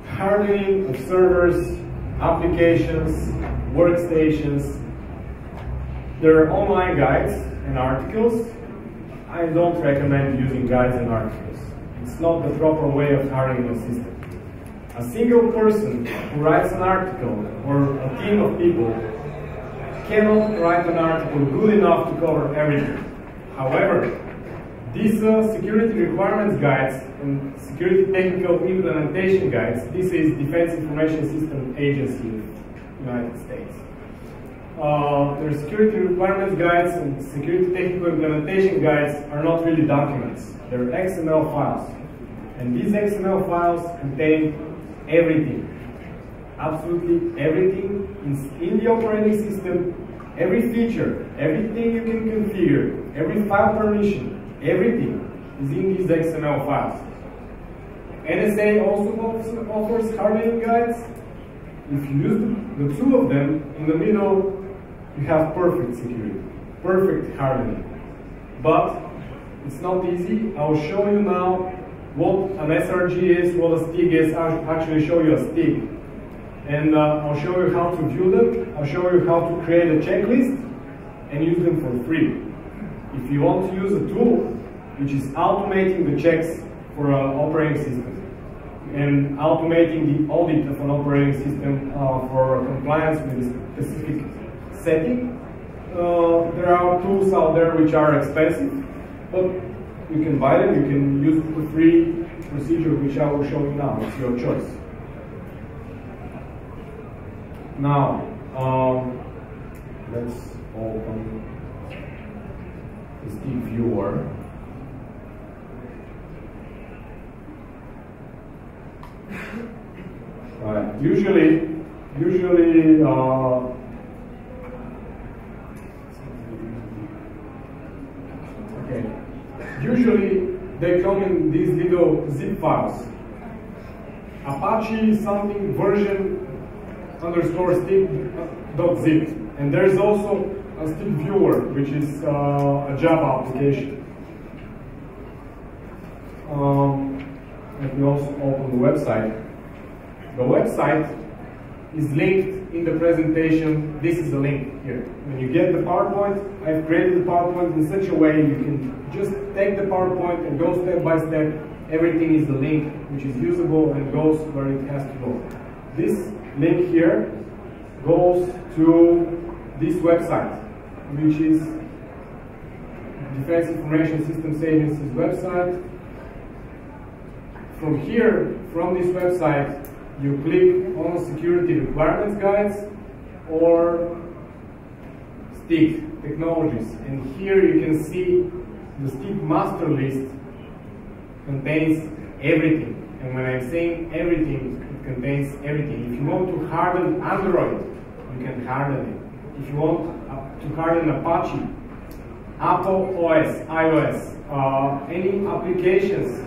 Hardening of servers, applications, workstations. There are online guides and articles. I don't recommend using guides and articles. It's not the proper way of hardening a system. A single person who writes an article or a team of people cannot write an article good enough to cover everything. However, these security requirements guides and security technical implementation guides, this is Defense Information System Agency of the United States. their security requirements guides and security technical implementation guides are not really documents. They're XML files. And these XML files contain everything. Absolutely everything in the operating system, every feature, everything you can configure, every file permission, everything is in these XML files. NSA also offers hardening guides. If you use the two of them, in the middle you have perfect security, perfect hardening. But it's not easy. I'll show you now what an SRG is, what a STIG is. I'll actually show you a STIG. And I'll show you how to view them. I'll show you how to create a checklist and use them for free. If you want to use a tool which is automating the checks for an operating system and automating the audit of an operating system for compliance with a specific setting, there are tools out there which are expensive, but you can buy them, you can use the free procedure which I will show you now. It's your choice. Now, let's open the STIG viewer. Right. Usually, okay. Usually they come in these little zip files. Apache something version _STIG.zip, and there's also a STIG viewer, which is a Java application. Let me also open the website. The website is linked in the presentation. This is the link here. When you get the PowerPoint, I've created the PowerPoint in such a way you can just take the PowerPoint and go step by step. Everything is the link, which is usable and goes where it has to go. This link here goes to this website, which is Defense Information Systems Agency's website. From here, from this website, you click on Security Requirements Guides or STIG Technologies, and here you can see the STIG master list contains everything. And when I'm saying everything, it contains everything. If you want to harden Android, you can harden it. If you want to harden Apache, Apple OS, iOS, any applications,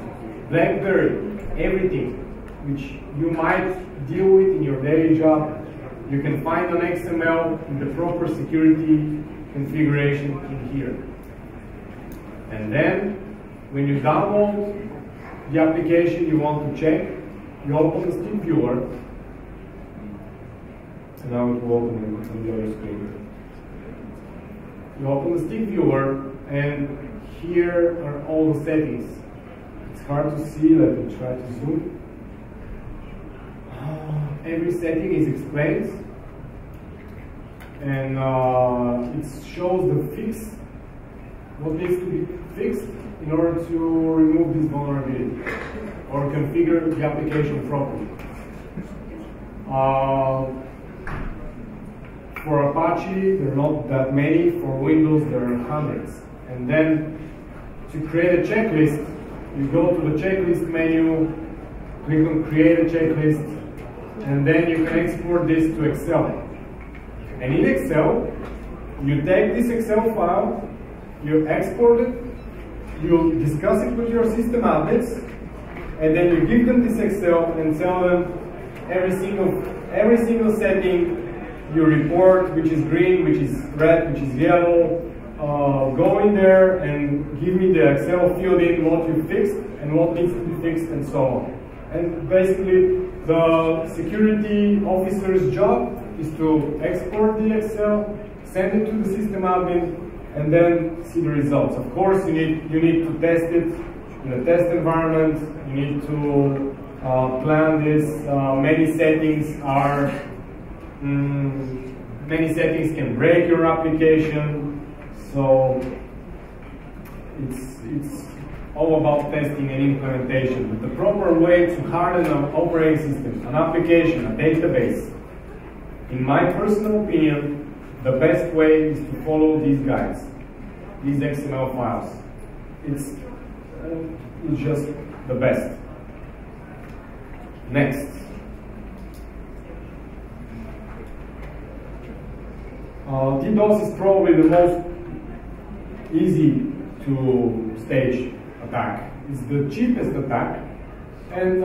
BlackBerry, everything which you might deal with in your daily job, you can find an XML in the proper security configuration in here. And then, when you download the application you want to check, you open the STIG viewer, and now it will open on the other screen. You open the STIG viewer, and here are all the settings. It's hard to see, let me try to zoom. Every setting is explained, and it shows the fix, what needs to be fixed in order to remove this vulnerability or configure the application properly. For Apache, there are not that many. For Windows, there are hundreds. And then to create a checklist, you go to the checklist menu, click on Create a Checklist, and then you can export this to Excel. And in Excel, you take this Excel file, you export it, you discuss it with your system admins, and then you give them this Excel and tell them every single setting you report, which is green, which is red, which is yellow. Go in there and give me the Excel field in what you fixed and what needs to be fixed and so on. And basically, the security officer's job is to export the Excel, send it to the system admin, and then see the results. Of course, you need to test it in a test environment. You need to plan this. Many settings can break your application. So it's all about testing and implementation. But the proper way to harden an operating system, an application, a database, in my personal opinion, the best way is to follow these guides, these XML files. It's just the best. Next. DDoS is probably the most easy to stage attack. It's the cheapest attack and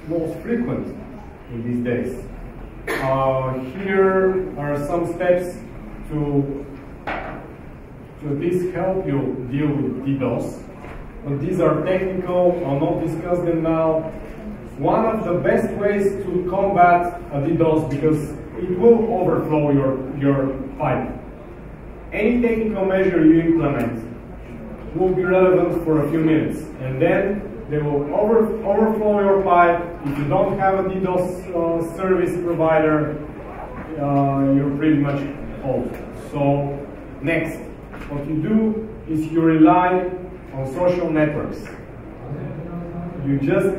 most frequent in these days. Here are some steps to at least help you deal with DDoS. But these are technical, I'll not discuss them now. One of the best ways to combat a DDoS, because it will overflow your pipe. Any technical measure you implement will be relevant for a few minutes, and then they will overflow your pipe. If you don't have a DDoS service provider, you're pretty much old. So next, what you do is you rely on social networks. You just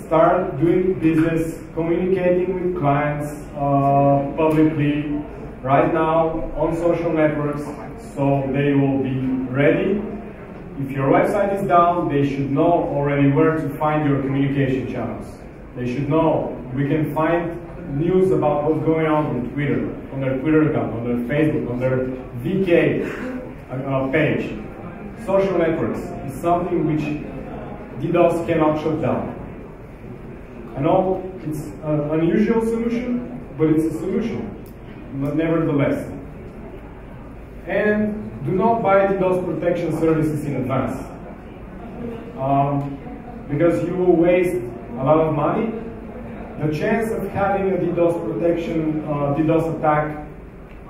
start doing business, communicating with clients publicly right now on social networks, so they will be ready. If your website is down, they should know already where to find your communication channels. They should know. We can find news about what's going on on Twitter, on their Twitter account, on their Facebook, on their VK page. Social networks is something which DDoS cannot shut down. I know it's an unusual solution, but it's a solution, but nevertheless. And do not buy DDoS protection services in advance, because you will waste a lot of money. The chance of having a DDoS protection, DDoS attack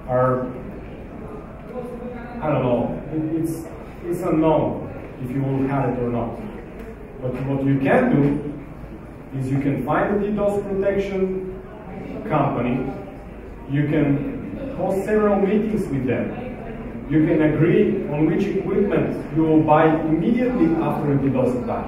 are, I don't know, it's unknown if you will have it or not. But what you can do is you can find a DDoS protection company, you can host several meetings with them, you can agree on which equipment you will buy immediately after a DDoS attack.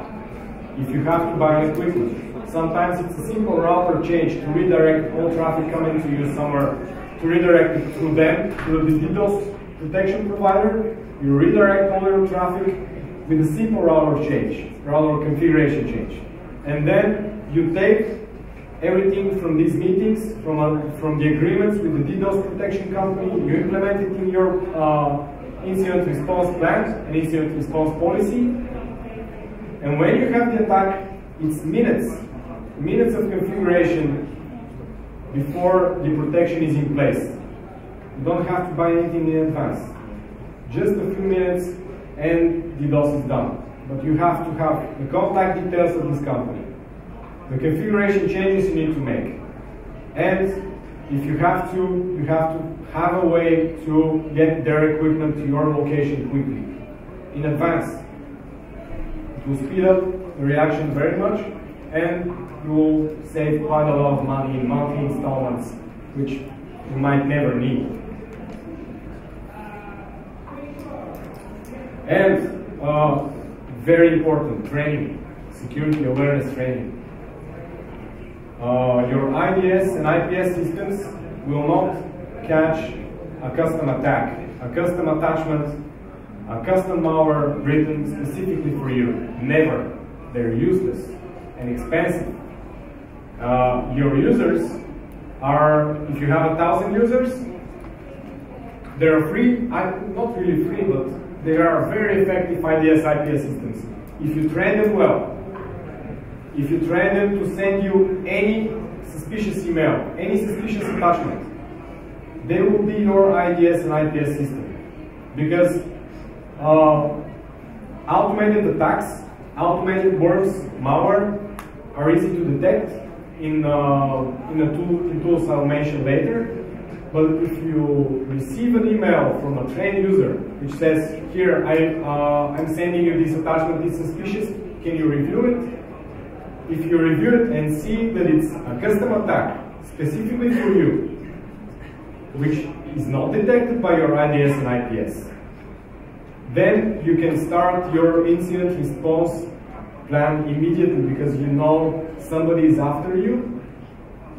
If you have to buy an equipment, sometimes it's a simple router change to redirect all traffic coming to you somewhere, to redirect it through them, through the DDoS protection provider. You redirect all your traffic with a simple router change, router configuration change. And then you take everything from these meetings, from the agreements with the DDoS protection company, you implement it in your incident response plan and incident response policy. And when you have the attack, it's minutes of configuration before the protection is in place. You don't have to buy anything in advance. Just a few minutes and DDoS is done. But you have to have the contact details of this company, the configuration changes you need to make. And if you have to have a way to get their equipment to your location quickly, in advance. It will speed up the reaction very much, and you will save quite a lot of money in monthly installments, which you might never need. And very important, training, security awareness training. Your IDS and IPS systems will not catch a custom attack, a custom attachment, a custom malware written specifically for you. Never. They're useless and expensive. Your users are, if you have 1,000 users, they're free, not really free, but they are very effective IDS IPS systems. If you train them well, if you train them to send you any suspicious email, any suspicious attachment, they will be your IDS and IPS system. Because automated attacks, automated worms, malware are easy to detect in tools I'll mention later. But if you receive an email from a trained user which says, here, I'm sending you this attachment, it's suspicious, can you review it? If you review it and see that it's a custom attack specifically for you, which is not detected by your IDS and IPS, then you can start your incident response plan immediately, because you know somebody is after you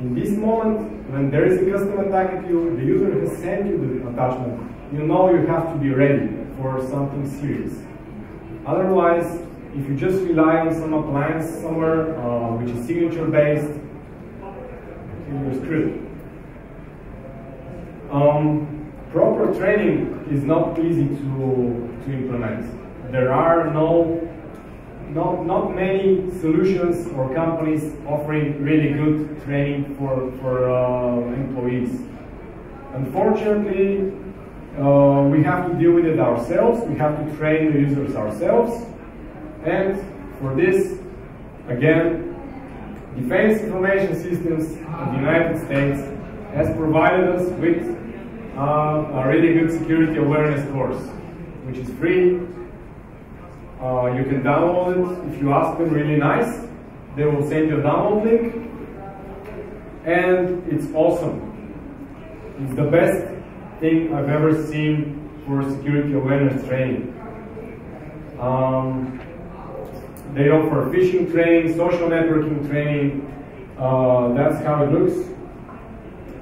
In this moment, when there is a custom attack at you, the user has sent you the attachment, you know you have to be ready for something serious. Otherwise, if you just rely on some appliance somewhere, which is signature-based, you're screwed. Proper training is not easy to implement. There are not many solutions or companies offering really good training for employees. Unfortunately, we have to deal with it ourselves. We have to train the users ourselves. And for this, again, Defense Information Systems of the United States has provided us with a really good security awareness course, which is free. You can download it if you ask them really nice. They will send you a download link. And it's awesome. It's the best thing I've ever seen for security awareness training. They offer phishing training, social networking training. That's how it looks.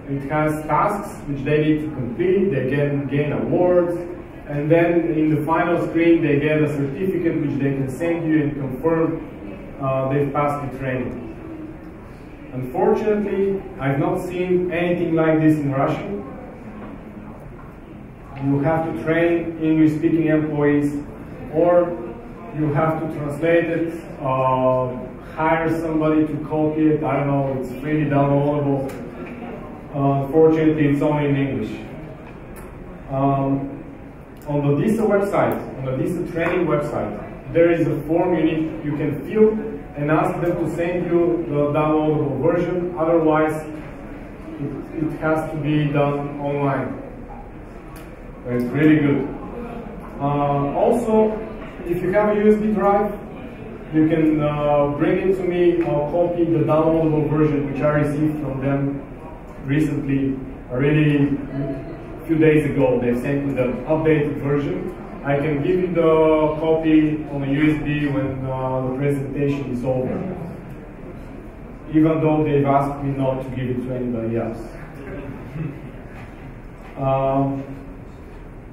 It has tasks which they need to complete. They gain awards. And then in the final screen, they get a certificate which they can send you and confirm they've passed the training. Unfortunately, I've not seen anything like this in Russian. You have to train English-speaking employees, or you have to translate it, hire somebody to copy it. I don't know, it's freely downloadable. Unfortunately, it's only in English. On the DISA website, on the DISA training website, there is a form you can fill and ask them to send you the downloadable version. Otherwise, it has to be done online. It's really good. Also, if you have a USB drive, you can bring it to me. I'll copy the downloadable version which I received from them recently, really a few days ago. They sent me the updated version. I can give you the copy on a USB when the presentation is over, even though they've asked me not to give it to anybody else.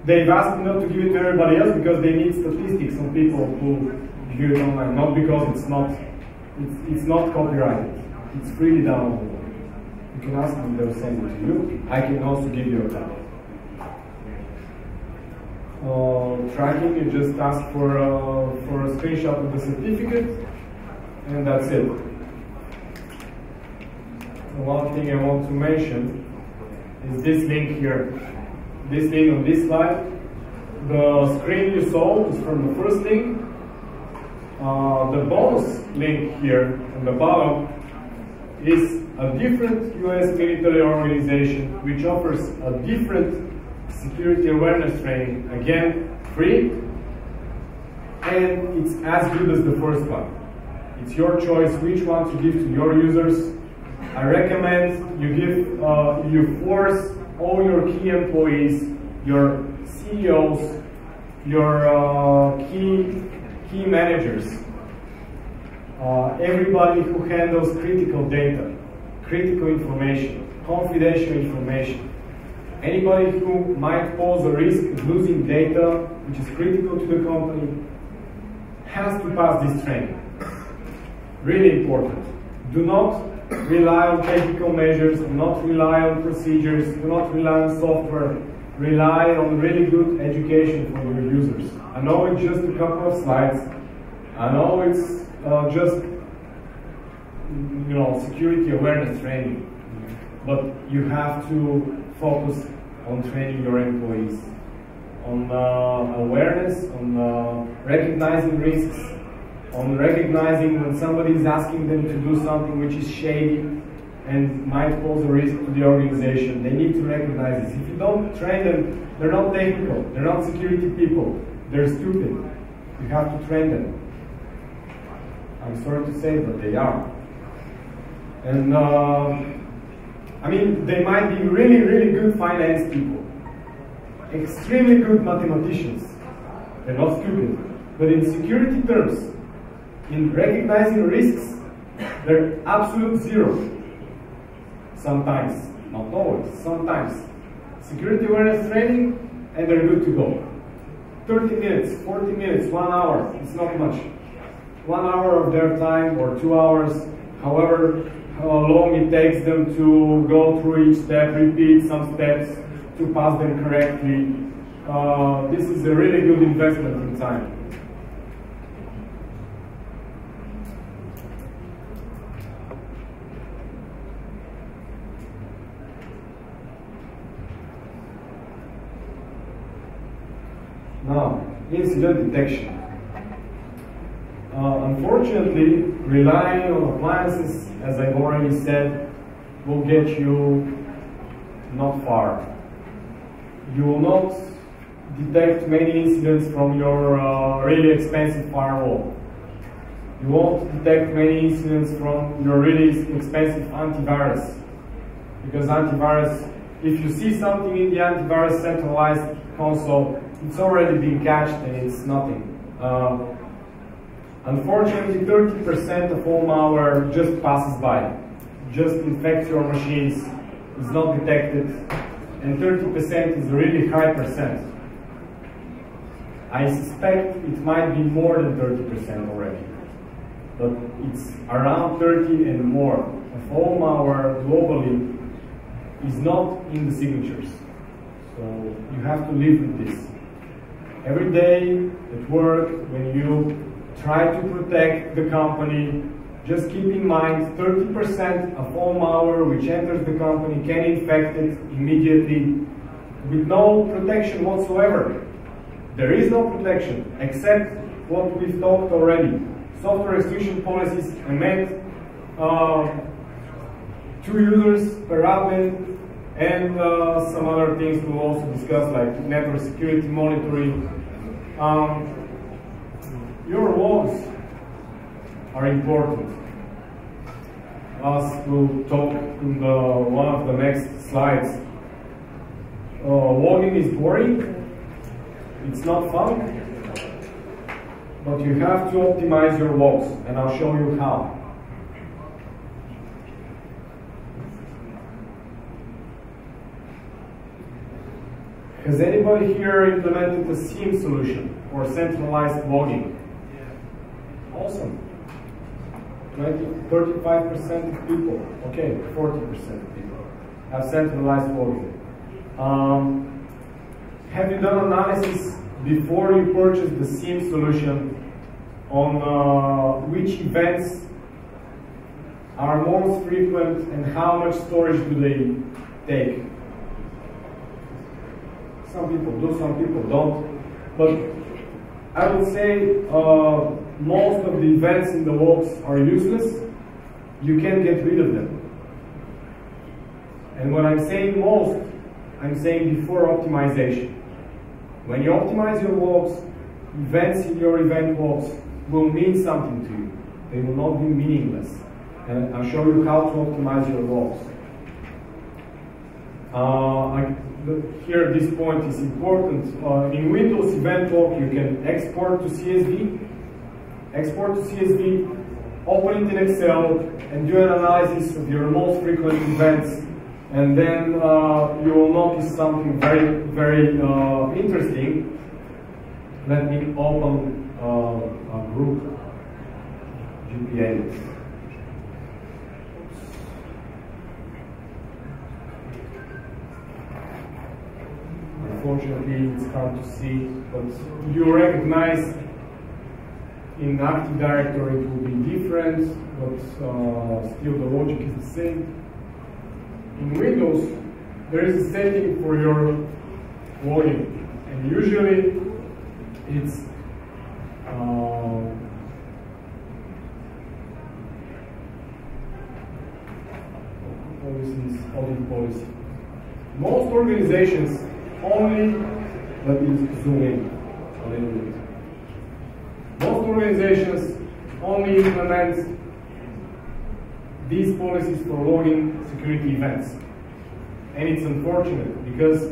They've asked me not to give it to everybody else because they need statistics on people who view it online, not because it's not copyrighted. It's freely downloadable. You can ask them, they'll send it to you. I can also give you a copy. Tracking, you just ask for a screenshot of the certificate, and that's it. The one thing I want to mention is this link here. This link on this slide. The screen you saw is from the first link. The bonus link here on the bottom is a different US military organization which offers a different security awareness training, again, free, and it's as good as the first one. It's your choice which one to give to your users. I recommend you force all your key employees, your CEOs, your key managers, everybody who handles critical data, critical information, confidential information. Anybody who might pose a risk of losing data, which is critical to the company, has to pass this training. Really important. Do not rely on technical measures, do not rely on procedures, do not rely on software. Rely on really good education for your users. I know it's just a couple of slides. I know it's just security awareness training, but you have to focus on training your employees, on awareness, on recognizing risks, on recognizing when somebody is asking them to do something which is shady and might pose a risk to the organization. They need to recognize this. If you don't train them, they're not technical, they're not security people, they're stupid. You have to train them. I'm sorry to say, but they are. And I mean, they might be really, really good finance people, extremely good mathematicians. They're not stupid. But in security terms, in recognizing risks, they're absolute zero. Sometimes, not always, sometimes. Security awareness training, and they're good to go. 30 minutes, 40 minutes, 1 hour, it's not much. 1 hour of their time or 2 hours, however long it takes them to go through each step, repeat some steps to pass them correctly. This is a really good investment in time. Now, incident detection. Unfortunately, relying on appliances, as I've already said, will get you not far. You will not detect many incidents from your really expensive firewall. You won't detect many incidents from your really expensive antivirus. Because antivirus, if you see something in the antivirus centralized console, it's already been cached and it's nothing. Unfortunately, 30% of all malware just passes by, just infects your machines, is not detected, and 30% is a really high percent. I suspect it might be more than 30% already, but it's around 30 and more of all malware globally is not in the signatures. So you have to live with this. Every day at work, when you try to protect the company, just keep in mind 30% of all malware which enters the company can infect it immediately with no protection whatsoever. There is no protection except what we've talked already. Software exclusion policies meant 2 users per admin, and some other things we'll also discuss, like network security monitoring. Your logs are important. As we'll talk in one of the next slides. Logging is boring. It's not fun. But you have to optimize your logs, and I'll show you how. Has anybody here implemented a SIEM solution or centralized logging? Awesome. 35% of people, okay, 40% of people have centralized logging. Have you done analysis before you purchase the SIEM solution on which events are most frequent and how much storage do they take? Some people do, some people don't. But I would say most of the events in the logs are useless. You can get rid of them. And when I'm saying most, I'm saying before optimization. When you optimize your logs, events in your event logs will mean something to you. They will not be meaningless. And I'll show you how to optimize your logs. Here, this point is important. In Windows event log, you can export to CSV. Export to CSV, open it in Excel, and do an analysis of your most frequent events. And then you will notice something very, very interesting. Let me open a group, GPA. Unfortunately, it's hard to see, but you recognize in Active Directory it will be different, but still the logic is the same. In Windows, there is a setting for your logging, and usually it's audit policy. Most organizations only, let me zoom in a little bit. Most organizations only implement these policies for logging security events. And it's unfortunate because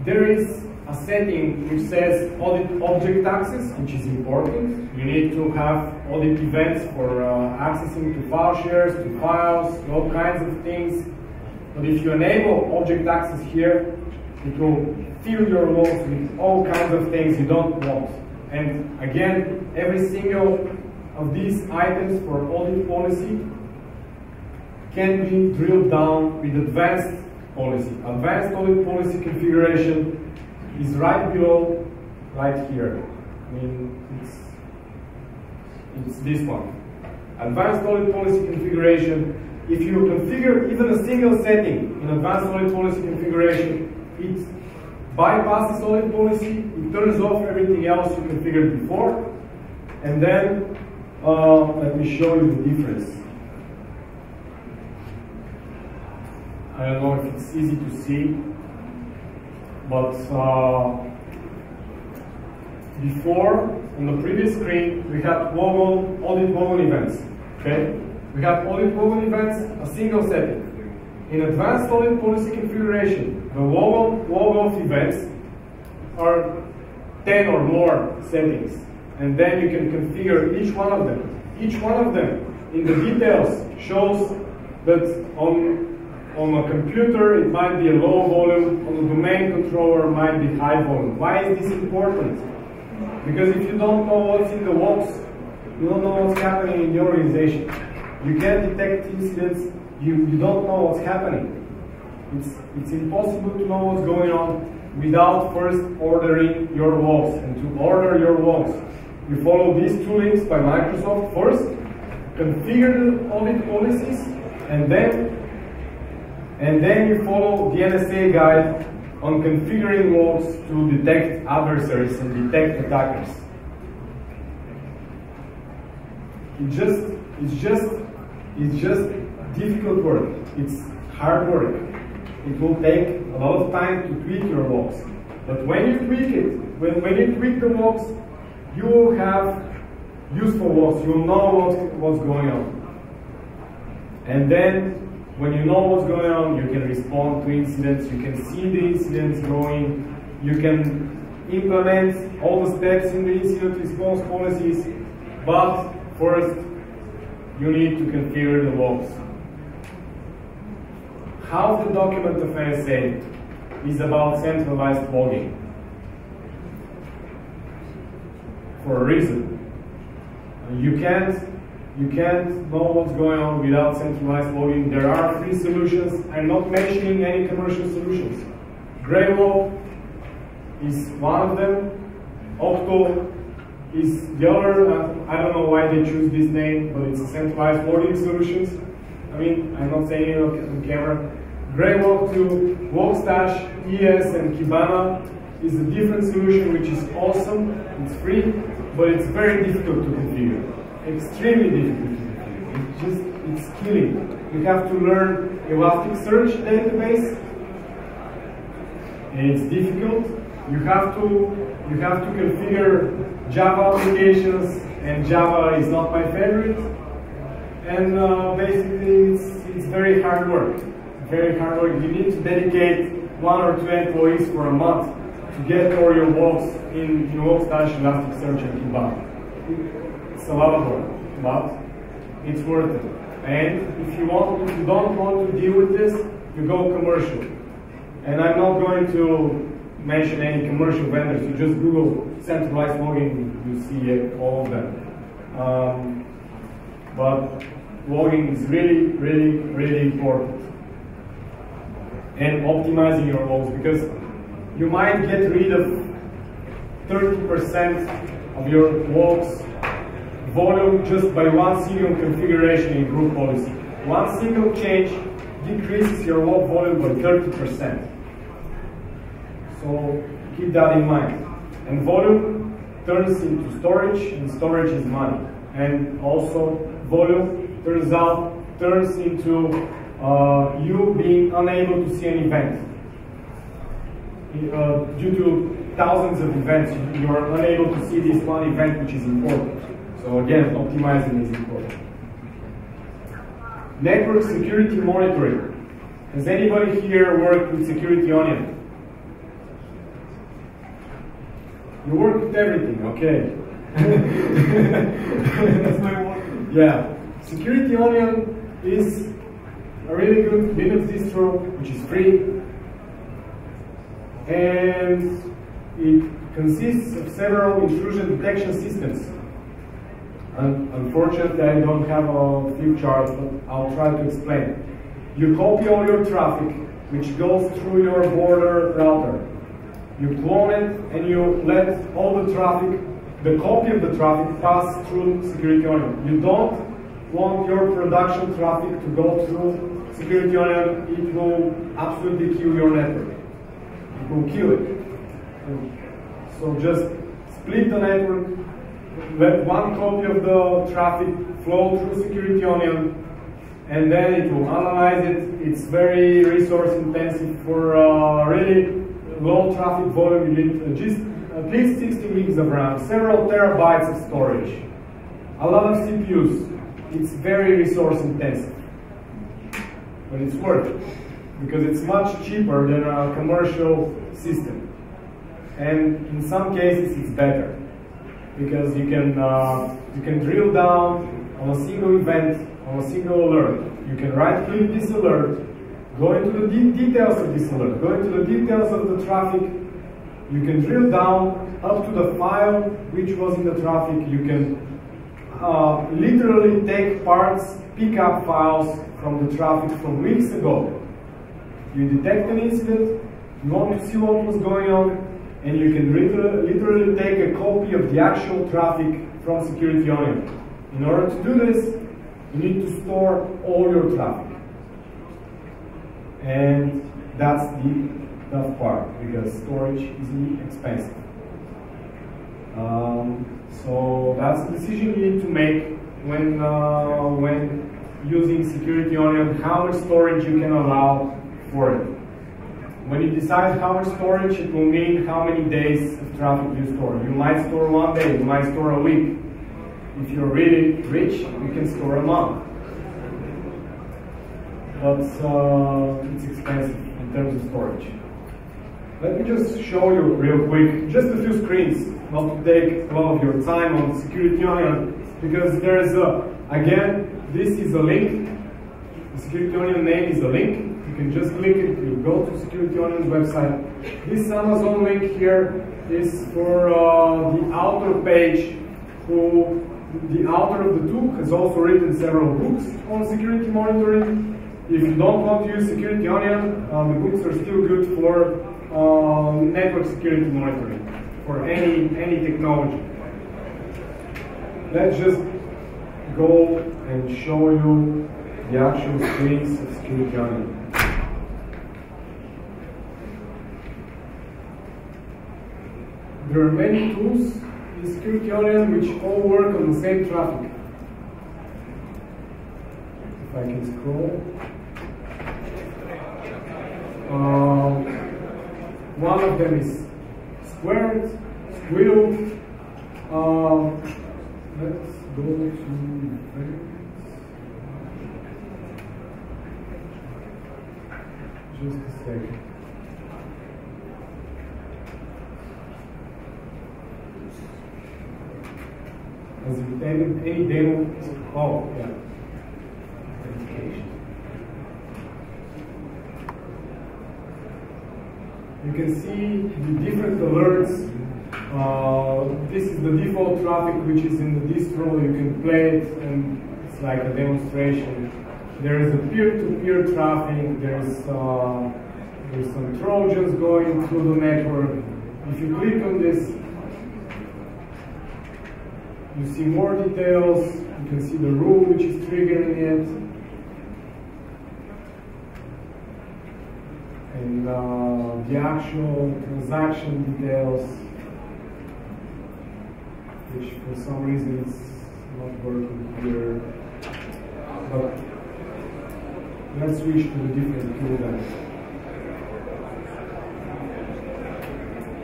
there is a setting which says audit object access, which is important. You need to have audit events for accessing to file shares, to files, all kinds of things. But if you enable object access here, it will fill your logs with all kinds of things you don't want. And again, every single of these items for audit policy can be drilled down with advanced policy. Advanced audit policy configuration is right below, right here. I mean, it's this one. Advanced audit policy configuration. If you configure even a single setting in advanced audit policy configuration, it bypasses audit policy, it turns off everything else you configured before, and then let me show you the difference. I don't know if it's easy to see, but before, on the previous screen, we had audit logon events. Okay? We have audit logon events, a single setting. In advanced audit policy configuration, the log-off events are 10 or more settings. And then you can configure each one of them. Each one of them in the details shows that on a computer it might be a low volume, on a domain controller it might be high volume. Why is this important? Because if you don't know what's in the logs, you don't know what's happening in the organization. You can't detect incidents, you don't know what's happening. It's impossible to know what's going on without first ordering your logs. And to order your logs, you follow these two links by Microsoft. First, configure the audit policies, and then you follow the NSA guide on configuring logs to detect adversaries and detect attackers. It's just difficult work. It's hard work. It will take a lot of time to tweak your logs. But when you tweak it, when you tweak the logs, you will have useful logs. You will know what's going on. And then, when you know what's going on, you can respond to incidents. You can see the incidents going. You can implement all the steps in the incident response policies. But first, you need to configure the logs. Half the document of NSA is about centralized logging. For a reason. You can't know what's going on without centralized logging. There are free solutions. I'm not mentioning any commercial solutions. Graylog is one of them. Octo is the other. I don't know why they choose this name, but it's a centralized logging solutions. I mean, I'm not saying it on camera. Graylog to Logstash, ES, and Kibana is a different solution, which is awesome. It's free, but it's very difficult to configure. Extremely difficult to configure. It's killing. You have to learn Elasticsearch database, and it's difficult. You have to configure Java applications, and Java is not my favorite. And basically, it's very hard work. Very hard work. You need to dedicate 1 or 2 employees for a month to get all your logs in Logstash, Elasticsearch, and Kibana. It's a lot of work, but it's worth it. And if you don't want to deal with this, you go commercial. And I'm not going to mention any commercial vendors. You just Google centralized logging, you see all of them. But logging is really, really, really important. And optimizing your logs, because you might get rid of 30% of your logs volume just by one single configuration in group policy. One single change decreases your log volume by 30%. So keep that in mind. And volume turns into storage, and storage is money. And also volume turns into you being unable to see an event. Due to thousands of events, you are unable to see this one event, which is important. So again, optimizing is important. Network security monitoring. Has anybody here worked with Security Onion? You work with everything, okay. That's my work. Yeah. Security Onion is a really good Linux distro, which is free. And it consists of several intrusion detection systems. Unfortunately, I don't have a flip chart, but I'll try to explain. You copy all your traffic, which goes through your border router. You clone it, and you let all the traffic, the copy of the traffic, pass through Security Onion. You don't want your production traffic to go through Security Onion. It will absolutely kill your network. It will kill it. So just split the network, let one copy of the traffic flow through Security Onion, and then it will analyze it. It's very resource intensive for really low traffic volume. You need just at least 60 gigs of RAM, several terabytes of storage, a lot of CPUs. It's very resource intensive, but it's worth it because it's much cheaper than a commercial system. And in some cases, it's better because you can drill down on a single event, on a single alert. You can right-click this alert, go into the details of this alert, go into the details of the traffic. You can drill down up to the file which was in the traffic. You can literally take parts, pick up files from the traffic from weeks ago. You detect an incident, you want to see what was going on, and you can literally take a copy of the actual traffic from Security Onion. In order to do this, you need to store all your traffic. And that's the tough part, because storage is expensive. So that's a decision you need to make when using Security Onion, how much storage you can allow for it. When you decide how much storage, it will mean how many days of traffic you store. You might store 1 day, you might store a week. If you're really rich, you can store a month. But it's expensive in terms of storage. Let me just show you real quick, just a few screens, not to take a lot of your time on Security Onion, because there is again, this is a link. The Security Onion name is a link. You can just click it, you go to Security Onion's website. This Amazon link here is for the author page, who the author of the tool has also written several books on security monitoring. If you don't want to use Security Onion, the books are still good for network security monitoring, for any technology. Let's just go and show you the actual screens of Security Onion. There are many tools in Security Onion which all work on the same traffic. If I can scroll. One of them is Squared, Squirrel. Let's go to just a second. As with any demo, oh yeah. You can see the different alerts. This is the default traffic which is in the distro. You can play it, and it's like a demonstration. There is a peer-to-peer traffic. There's some Trojans going through the network. If you click on this, you see more details. You can see the rule which is triggering it. And the actual transaction details, which for some reason is not working here. But let's switch to the different tool then.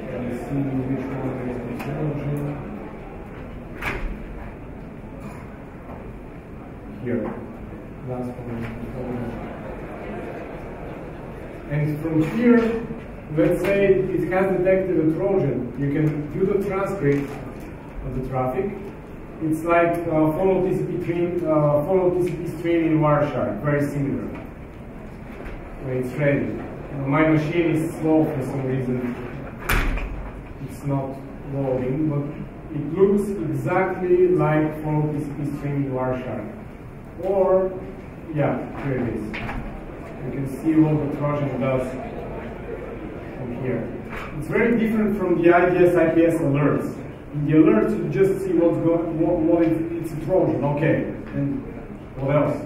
And see which one is the Trojan. Here, last one. And from here, let's say it has detected a Trojan. You can do the transcript of the traffic. It's like follow TCP stream in Wireshark, very similar. When it's ready. My machine is slow for some reason. It's not loading, but it looks exactly like follow TCP stream in Wireshark. Or, yeah, here it is. You can see what the Trojan does from here. It's very different from the IDS/IPS alerts. In the alerts, you just see what's going, it's a Trojan, okay, and what else?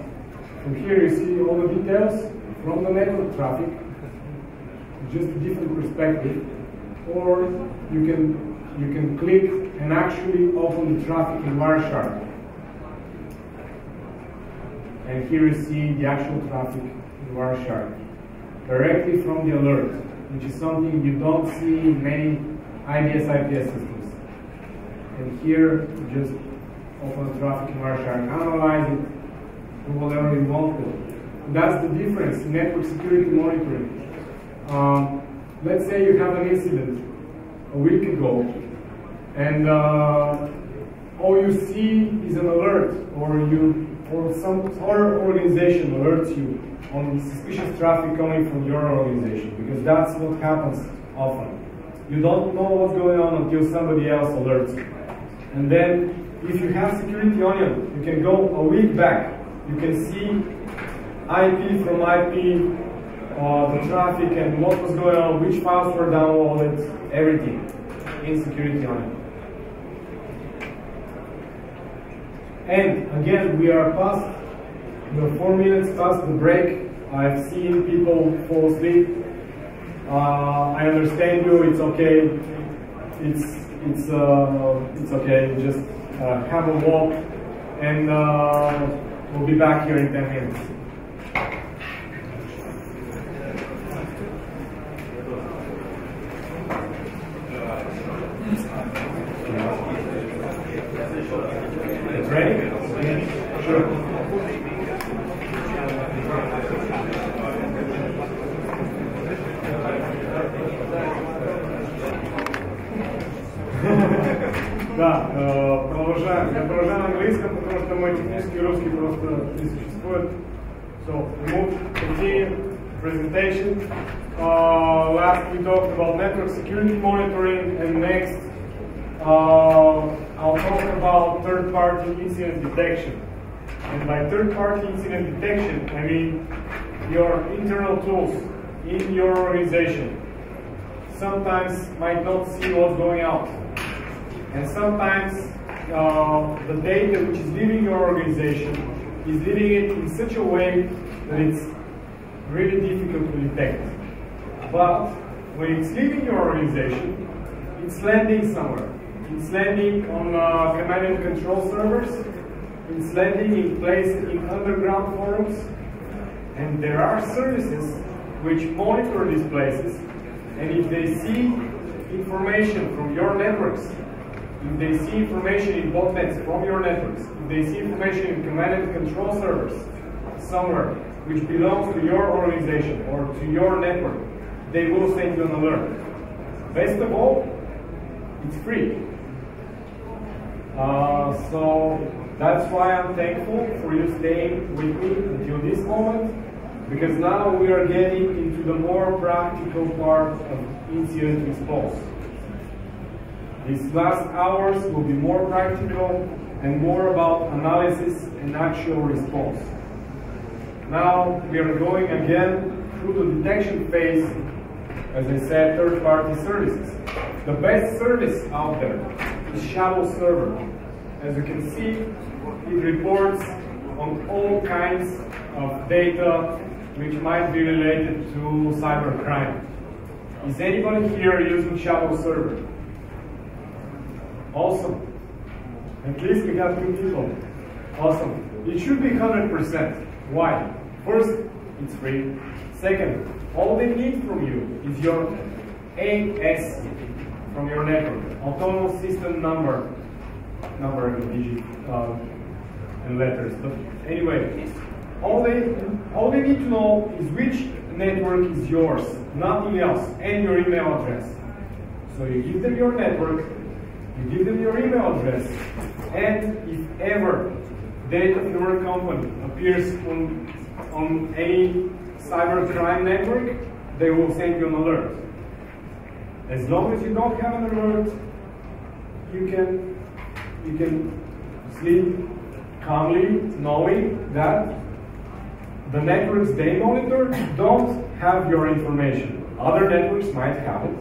From here, you see all the details from the network traffic, just a different perspective, or you can click and actually open the traffic in Wireshark. And here you see the actual traffic in Wireshark directly from the alert, which is something you don't see in many IDS/IPS systems. And here, you just open the traffic in Wireshark, analyze it, do whatever you want with it. That's the difference in network security monitoring. Let's say you have an incident a week ago, and all you see is an alert, or some other organization alerts you on suspicious traffic coming from your organization, because that's what happens often. You don't know what's going on until somebody else alerts you. And then, if you have Security Onion, you can go a week back. You can see IP from IP, the traffic and what was going on, which files were downloaded, everything in Security Onion. And again, we are 4 minutes past the break. I've seen people fall asleep. I understand you. It's okay. It's okay. Just have a walk, and we'll be back here in 10 minutes. It's ready? Sure. Да, продолжаем. Я продолжаю на английском, потому что мой технический русский просто не существует. So, move, continue, presentation. Last we talked about network security monitoring, and next I'll talk about third-party incident detection. And by third-party incident detection, I mean your internal tools in your organization sometimes might not see what's going out. And sometimes the data which is leaving your organization is leaving it in such a way that it's really difficult to detect. But when it's leaving your organization, it's landing somewhere. It's landing on command and control servers. It's landing in places in underground forums. And there are services which monitor these places. And if they see information from your networks, if they see information in botnets from your networks, if they see information in command and control servers somewhere which belongs to your organization or to your network, they will send you an alert. Best of all, it's free. So that's why I'm thankful for you staying with me until this moment, because now we are getting into the more practical part of incident response. These last hours will be more practical and more about analysis and actual response. Now we are going again through the detection phase, as I said, third-party services. The best service out there is Shadow Server. As you can see, it reports on all kinds of data which might be related to cybercrime. Is anybody here using Shadow Server? Awesome. At least we got 2 people. Awesome. It should be 100%. Why? First, it's free. Second, all they need from you is your AS from your network, autonomous system number and digit and letters. But anyway, all they need to know is which network is yours, nothing else, and your email address. So you give them your network, you give them your email address, and if ever data of your company appears on any cybercrime network, they will send you an alert. As long as you don't have an alert, you can sleep calmly, knowing that the networks they monitor don't have your information. Other networks might have it,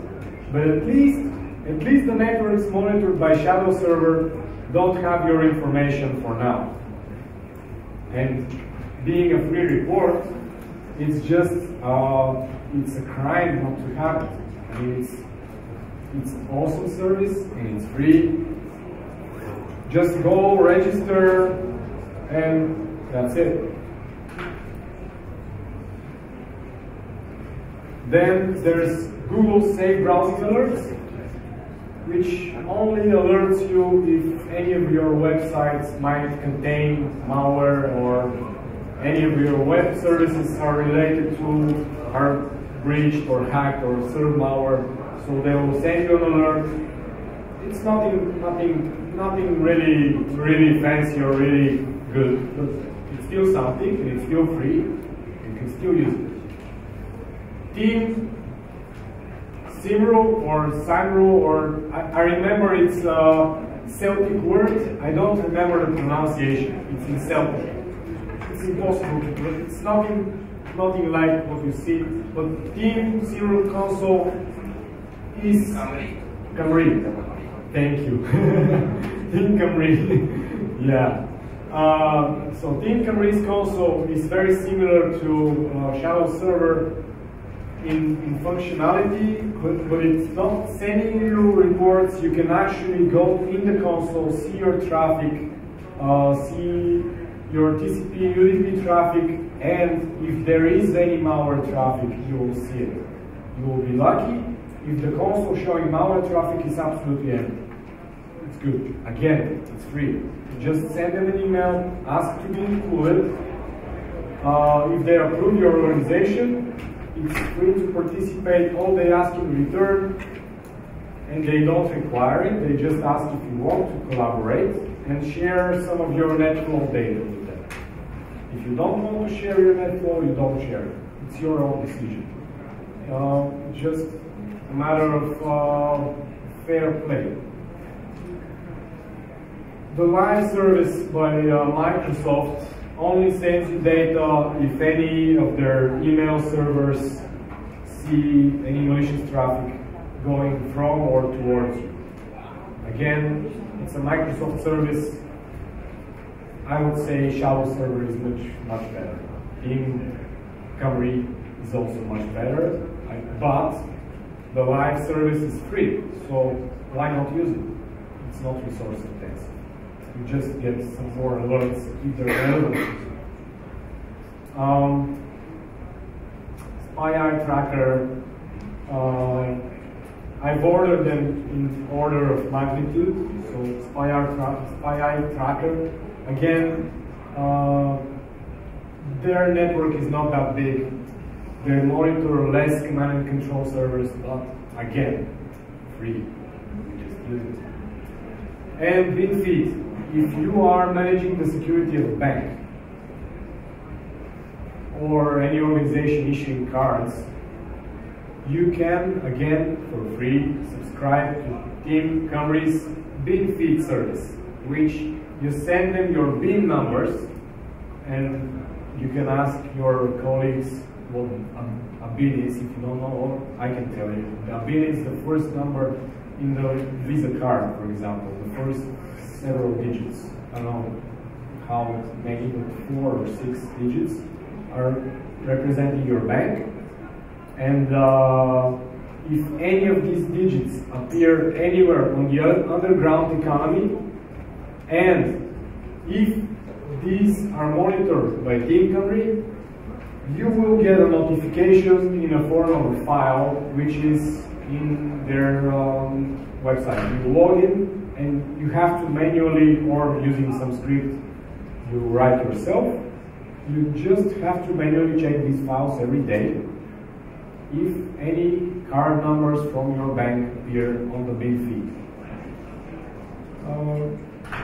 but at least the networks monitored by shadow server don't have your information for now. And being a free report, it's just it's a crime not to have it. I mean, it's awesome service and it's free. Just go register and that's it. Then there's Google Safe Browsing Alerts, which only alerts you if any of your websites might contain malware or any of your web services are related to, are breached or hacked or serve malware. So they will send you an alert. It's nothing really fancy or really good, but it's still something and it's still free. You can still use it. Team Simru or Sanru, or I remember it's a Celtic word. I don't remember the pronunciation. It's in Celtic. It's impossible to do it. It's nothing like what you see. But Team Simru console is Camry. Thank you. Team Camry. Yeah. So Team Camry's console is very similar to Shadow Server in functionality, but it's not sending you reports. You can actually go in the console, see your traffic, see your TCP, UDP traffic, and if there is any malware traffic, you will see it. You will be lucky if the console showing malware traffic is absolutely empty. It's good. Again, it's free. Just send them an email, ask to be included. If they approve your organization, it's free to participate. All they ask in return, and they don't require it, they just ask if you want to collaborate and share some of your NetFlow data with them. If you don't want to share your NetFlow, you don't share it. It's your own decision. Just a matter of fair play. The live service by Microsoft only sends you data if any of their email servers see any malicious traffic going from or towards you. Again, it's a Microsoft service. I would say Shadow Server is much better. Team Camry is also much better, but the live service is free, so why not use it? It's not resource intensive. You just get some more alerts if they're relevant. SpyEye Tracker, I've ordered them in order of magnitude. So SpyEye Tracker, again, their network is not that big. They monitor less command and control servers, but again, free. Just use it. And BinFeed. If you are managing the security of a bank or any organization issuing cards, you can, again, for free, subscribe to Team Camry's BinFeed service, which you send them your BIN numbers, and you can ask your colleagues what a BIN is. If you don't know, I can tell you. A BIN is the first number in the Visa card, for example, the first several digits. I don't know how many, but 4 or 6 digits are representing your bank. And if any of these digits appear anywhere on the underground economy, and if these are monitored by Team Camry, you will get a notification in a form of a file which is in their website. You log in, and you have to manually, or using some script you write yourself, you just have to manually check these files every day. if any card numbers from your bank appear on the bill feed.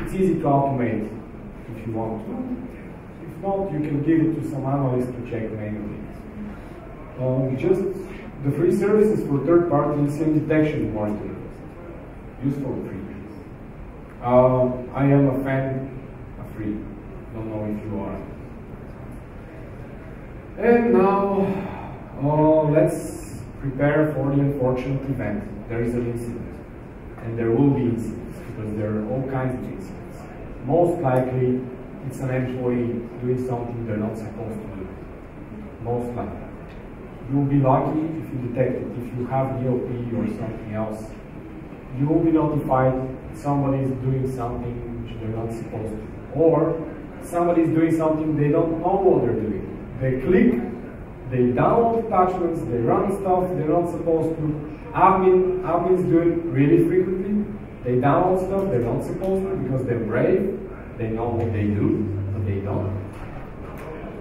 It's easy to automate if you want to. If not, you can give it to some analyst to check manually. Just the free services for third-party incident detection monitoring. Useful free. I am a fan of free. Don't know if you are. And now, let's prepare for the unfortunate event. There is an incident. And there will be incidents, because there are all kinds of incidents. Most likely, it's an employee doing something they're not supposed to do. Most likely. You'll be lucky if you detect it. If you have DOP or something else, you will be notified that somebody is doing something which they're not supposed to. Or somebody is doing something they don't know what they're doing. They click, they download attachments, they run stuff they're not supposed to. Admins do it really frequently. They download stuff they're not supposed to because they're brave. They know what they do, but they don't.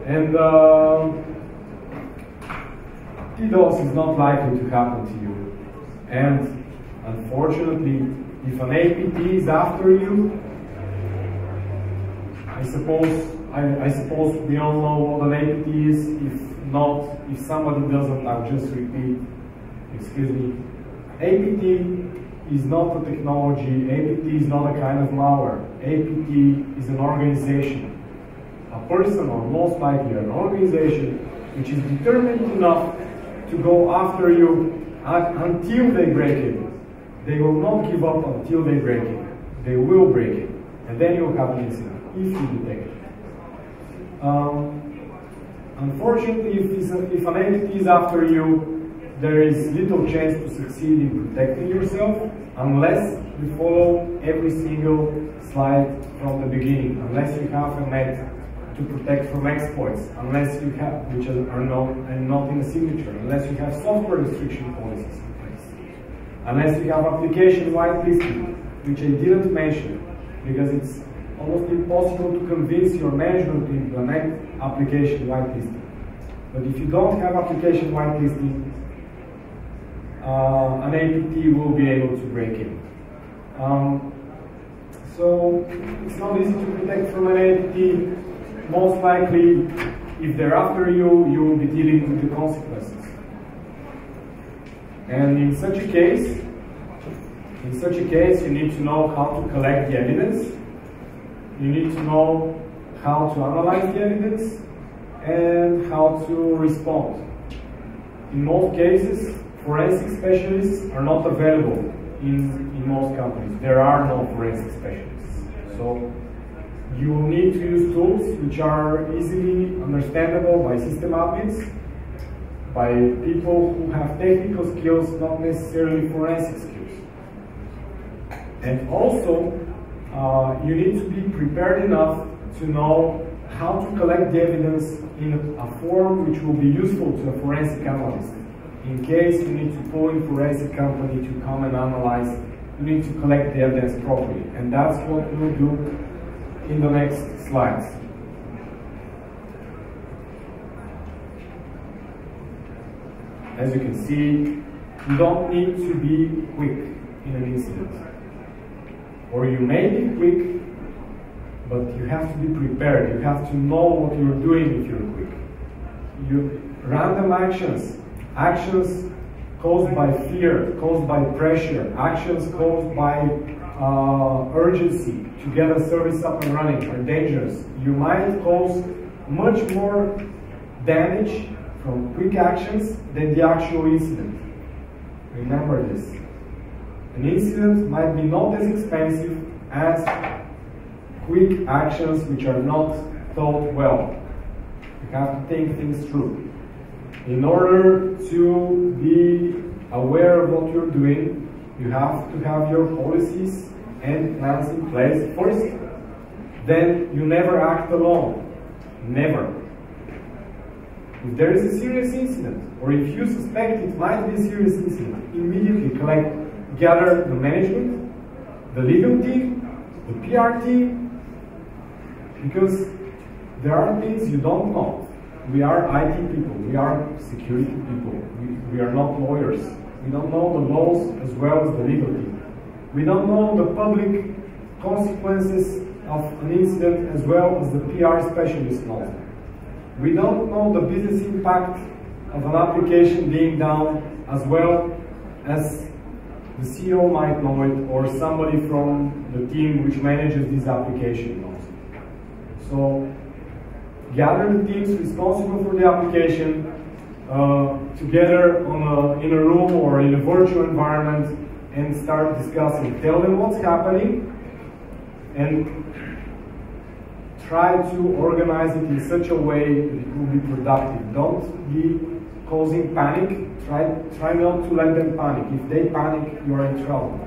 And DDoS is not likely to happen to you. And unfortunately, if an APT is after you, I suppose we all know what an APT is. If not, if somebody doesn't, I'll just repeat. Excuse me. APT is not a technology. APT is not a kind of malware. APT is an organization. A person, or most likely an organization, which is determined enough to go after you until they break it. They will not give up until they break it. They will break it. And then you'll have an incident, if you detect it. Unfortunately, if an entity is after you, there is little chance to succeed in protecting yourself unless you follow every single slide from the beginning, unless you have a method to protect from exploits, unless you have, which are not in a signature, unless you have software restriction policies in place, unless you have application whitelisting, which I didn't mention, because it's almost impossible to convince your management to implement application whitelisting. But if you don't have application whitelisting, an APT will be able to break it. So it's not easy to protect from an APT. Most likely, if they're after you, you will be dealing with the consequences. And in such a case, you need to know how to collect the evidence. You need to know how to analyze the evidence and how to respond. In most cases, forensic specialists are not available in most companies. There are no forensic specialists. So you will need to use tools which are easily understandable by system admins, by people who have technical skills, not necessarily forensic skills. And also, you need to be prepared enough to know how to collect the evidence in a form which will be useful to a forensic analyst. In case you need to pull in forensic company to come and analyze, you need to collect the evidence properly. And that's what we'll do in the next slides. As you can see, you don't need to be quick in an incident. Or you may be quick, but you have to be prepared. You have to know what you're doing if you're quick. Random actions caused by fear, caused by pressure, actions caused by urgency to get a service up and running are dangerous. You might cause much more damage from quick actions than the actual incident. Remember this. An incident might be not as expensive as quick actions which are not thought well. You have to think things through. In order to be aware of what you're doing, you have to have your policies and plans in place first. Then you never act alone. Never. If there is a serious incident, or if you suspect it might be a serious incident, immediately gather the management, the legal team, the PR team, because there are things you don't know. We are IT people, we are security people, we are not lawyers. We don't know the laws as well as the legal team. We don't know the public consequences of an incident as well as the PR specialist knows. We don't know the business impact of an application being down as well as the CEO might know it, or somebody from the team which manages this application knows it. So gather the teams responsible for the application together in a room or in a virtual environment and start discussing. Tell them what's happening and try to organize it in such a way that it will be productive. Don't be causing panic. Try not to let them panic. If they panic, you are in trouble.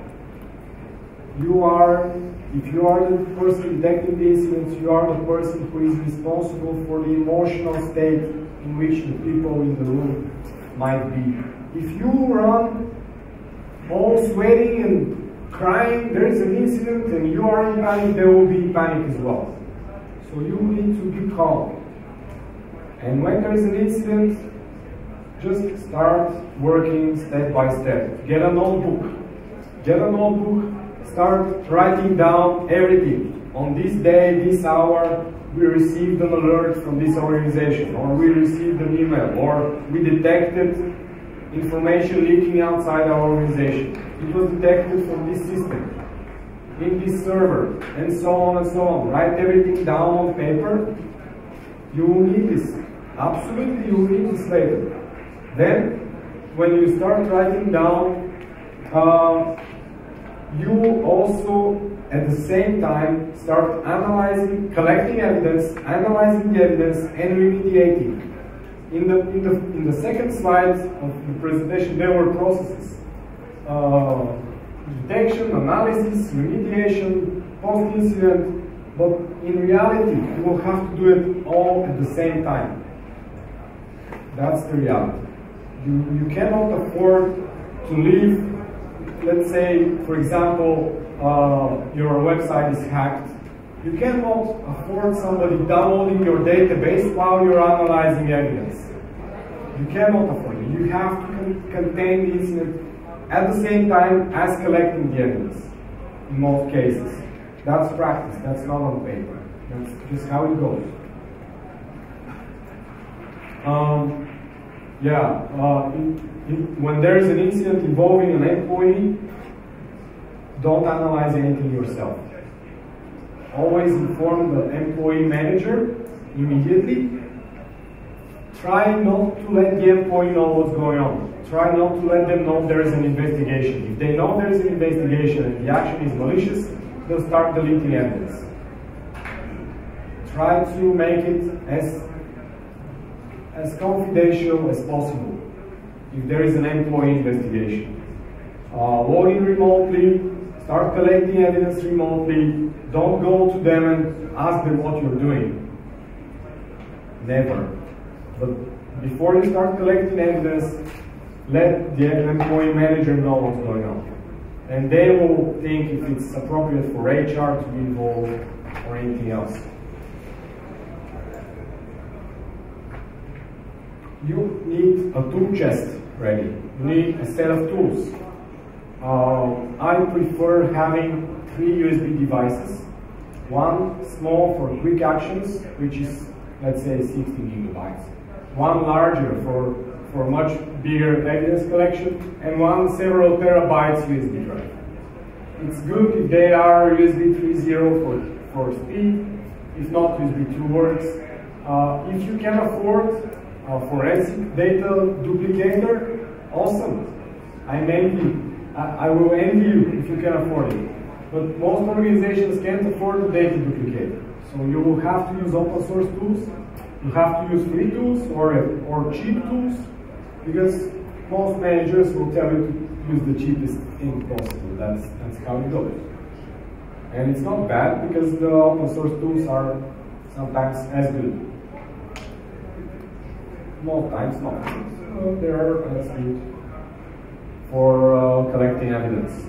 If you are the person detecting the incidents, you are the person who is responsible for the emotional state in which the people in the room might be. If you run all sweating and crying, there is an incident and you are in panic, there will be panic as well. So you need to be calm. And when there is an incident, just start working step by step. Get a notebook. Start writing down everything. On this day, this hour, we received an alert from this organization, or we received an email, or we detected information leaking outside our organization. It was detected from this system, in this server, and so on and so on. Write everything down on paper. You will need this. Absolutely, you will need this later. Then, when you start writing down, you also, at the same time, start collecting evidence, analyzing the evidence, and remediating. In the second slide of the presentation, there were processes. Detection, analysis, remediation, post-incident, but in reality, you will have to do it all at the same time. That's the reality. You cannot afford to leave. Let's say, for example, your website is hacked. You cannot afford somebody downloading your database while you're analyzing evidence. You cannot afford it. You have to contain the incident at the same time as collecting the evidence, in most cases. That's practice, that's not on paper. That's just how it goes. When there is an incident involving an employee, don't analyze anything yourself. Always inform the employee manager immediately. Try not to let the employee know what's going on. Try not to let them know there is an investigation. If they know there is an investigation and the action is malicious, they'll start deleting evidence. Try to make it as confidential as possible if there is an employee investigation. Log in remotely, start collecting evidence remotely. Don't go to them and ask them what you're doing. Never. But before you start collecting evidence, let the employee manager know what's going on. And they will think if it's appropriate for HR to be involved or anything else. You need a tool chest ready. You need a set of tools. I prefer having 3 USB devices. One small for quick actions, which is, let's say, 60 gigabytes. One larger for much bigger evidence collection, and one several terabytes USB drive. It's good if they are USB 3.0 for speed. If not, USB 2 works. If you can afford forensic data duplicator, awesome. I will envy you if you can afford it. But most organizations can't afford the data duplicator. So you will have to use open source tools. You have to use free tools or cheap tools, because most managers will tell you to use the cheapest thing possible. That's how it goes. And it's not bad, because the open source tools are sometimes as good. Most times not. So they are as good for collecting evidence.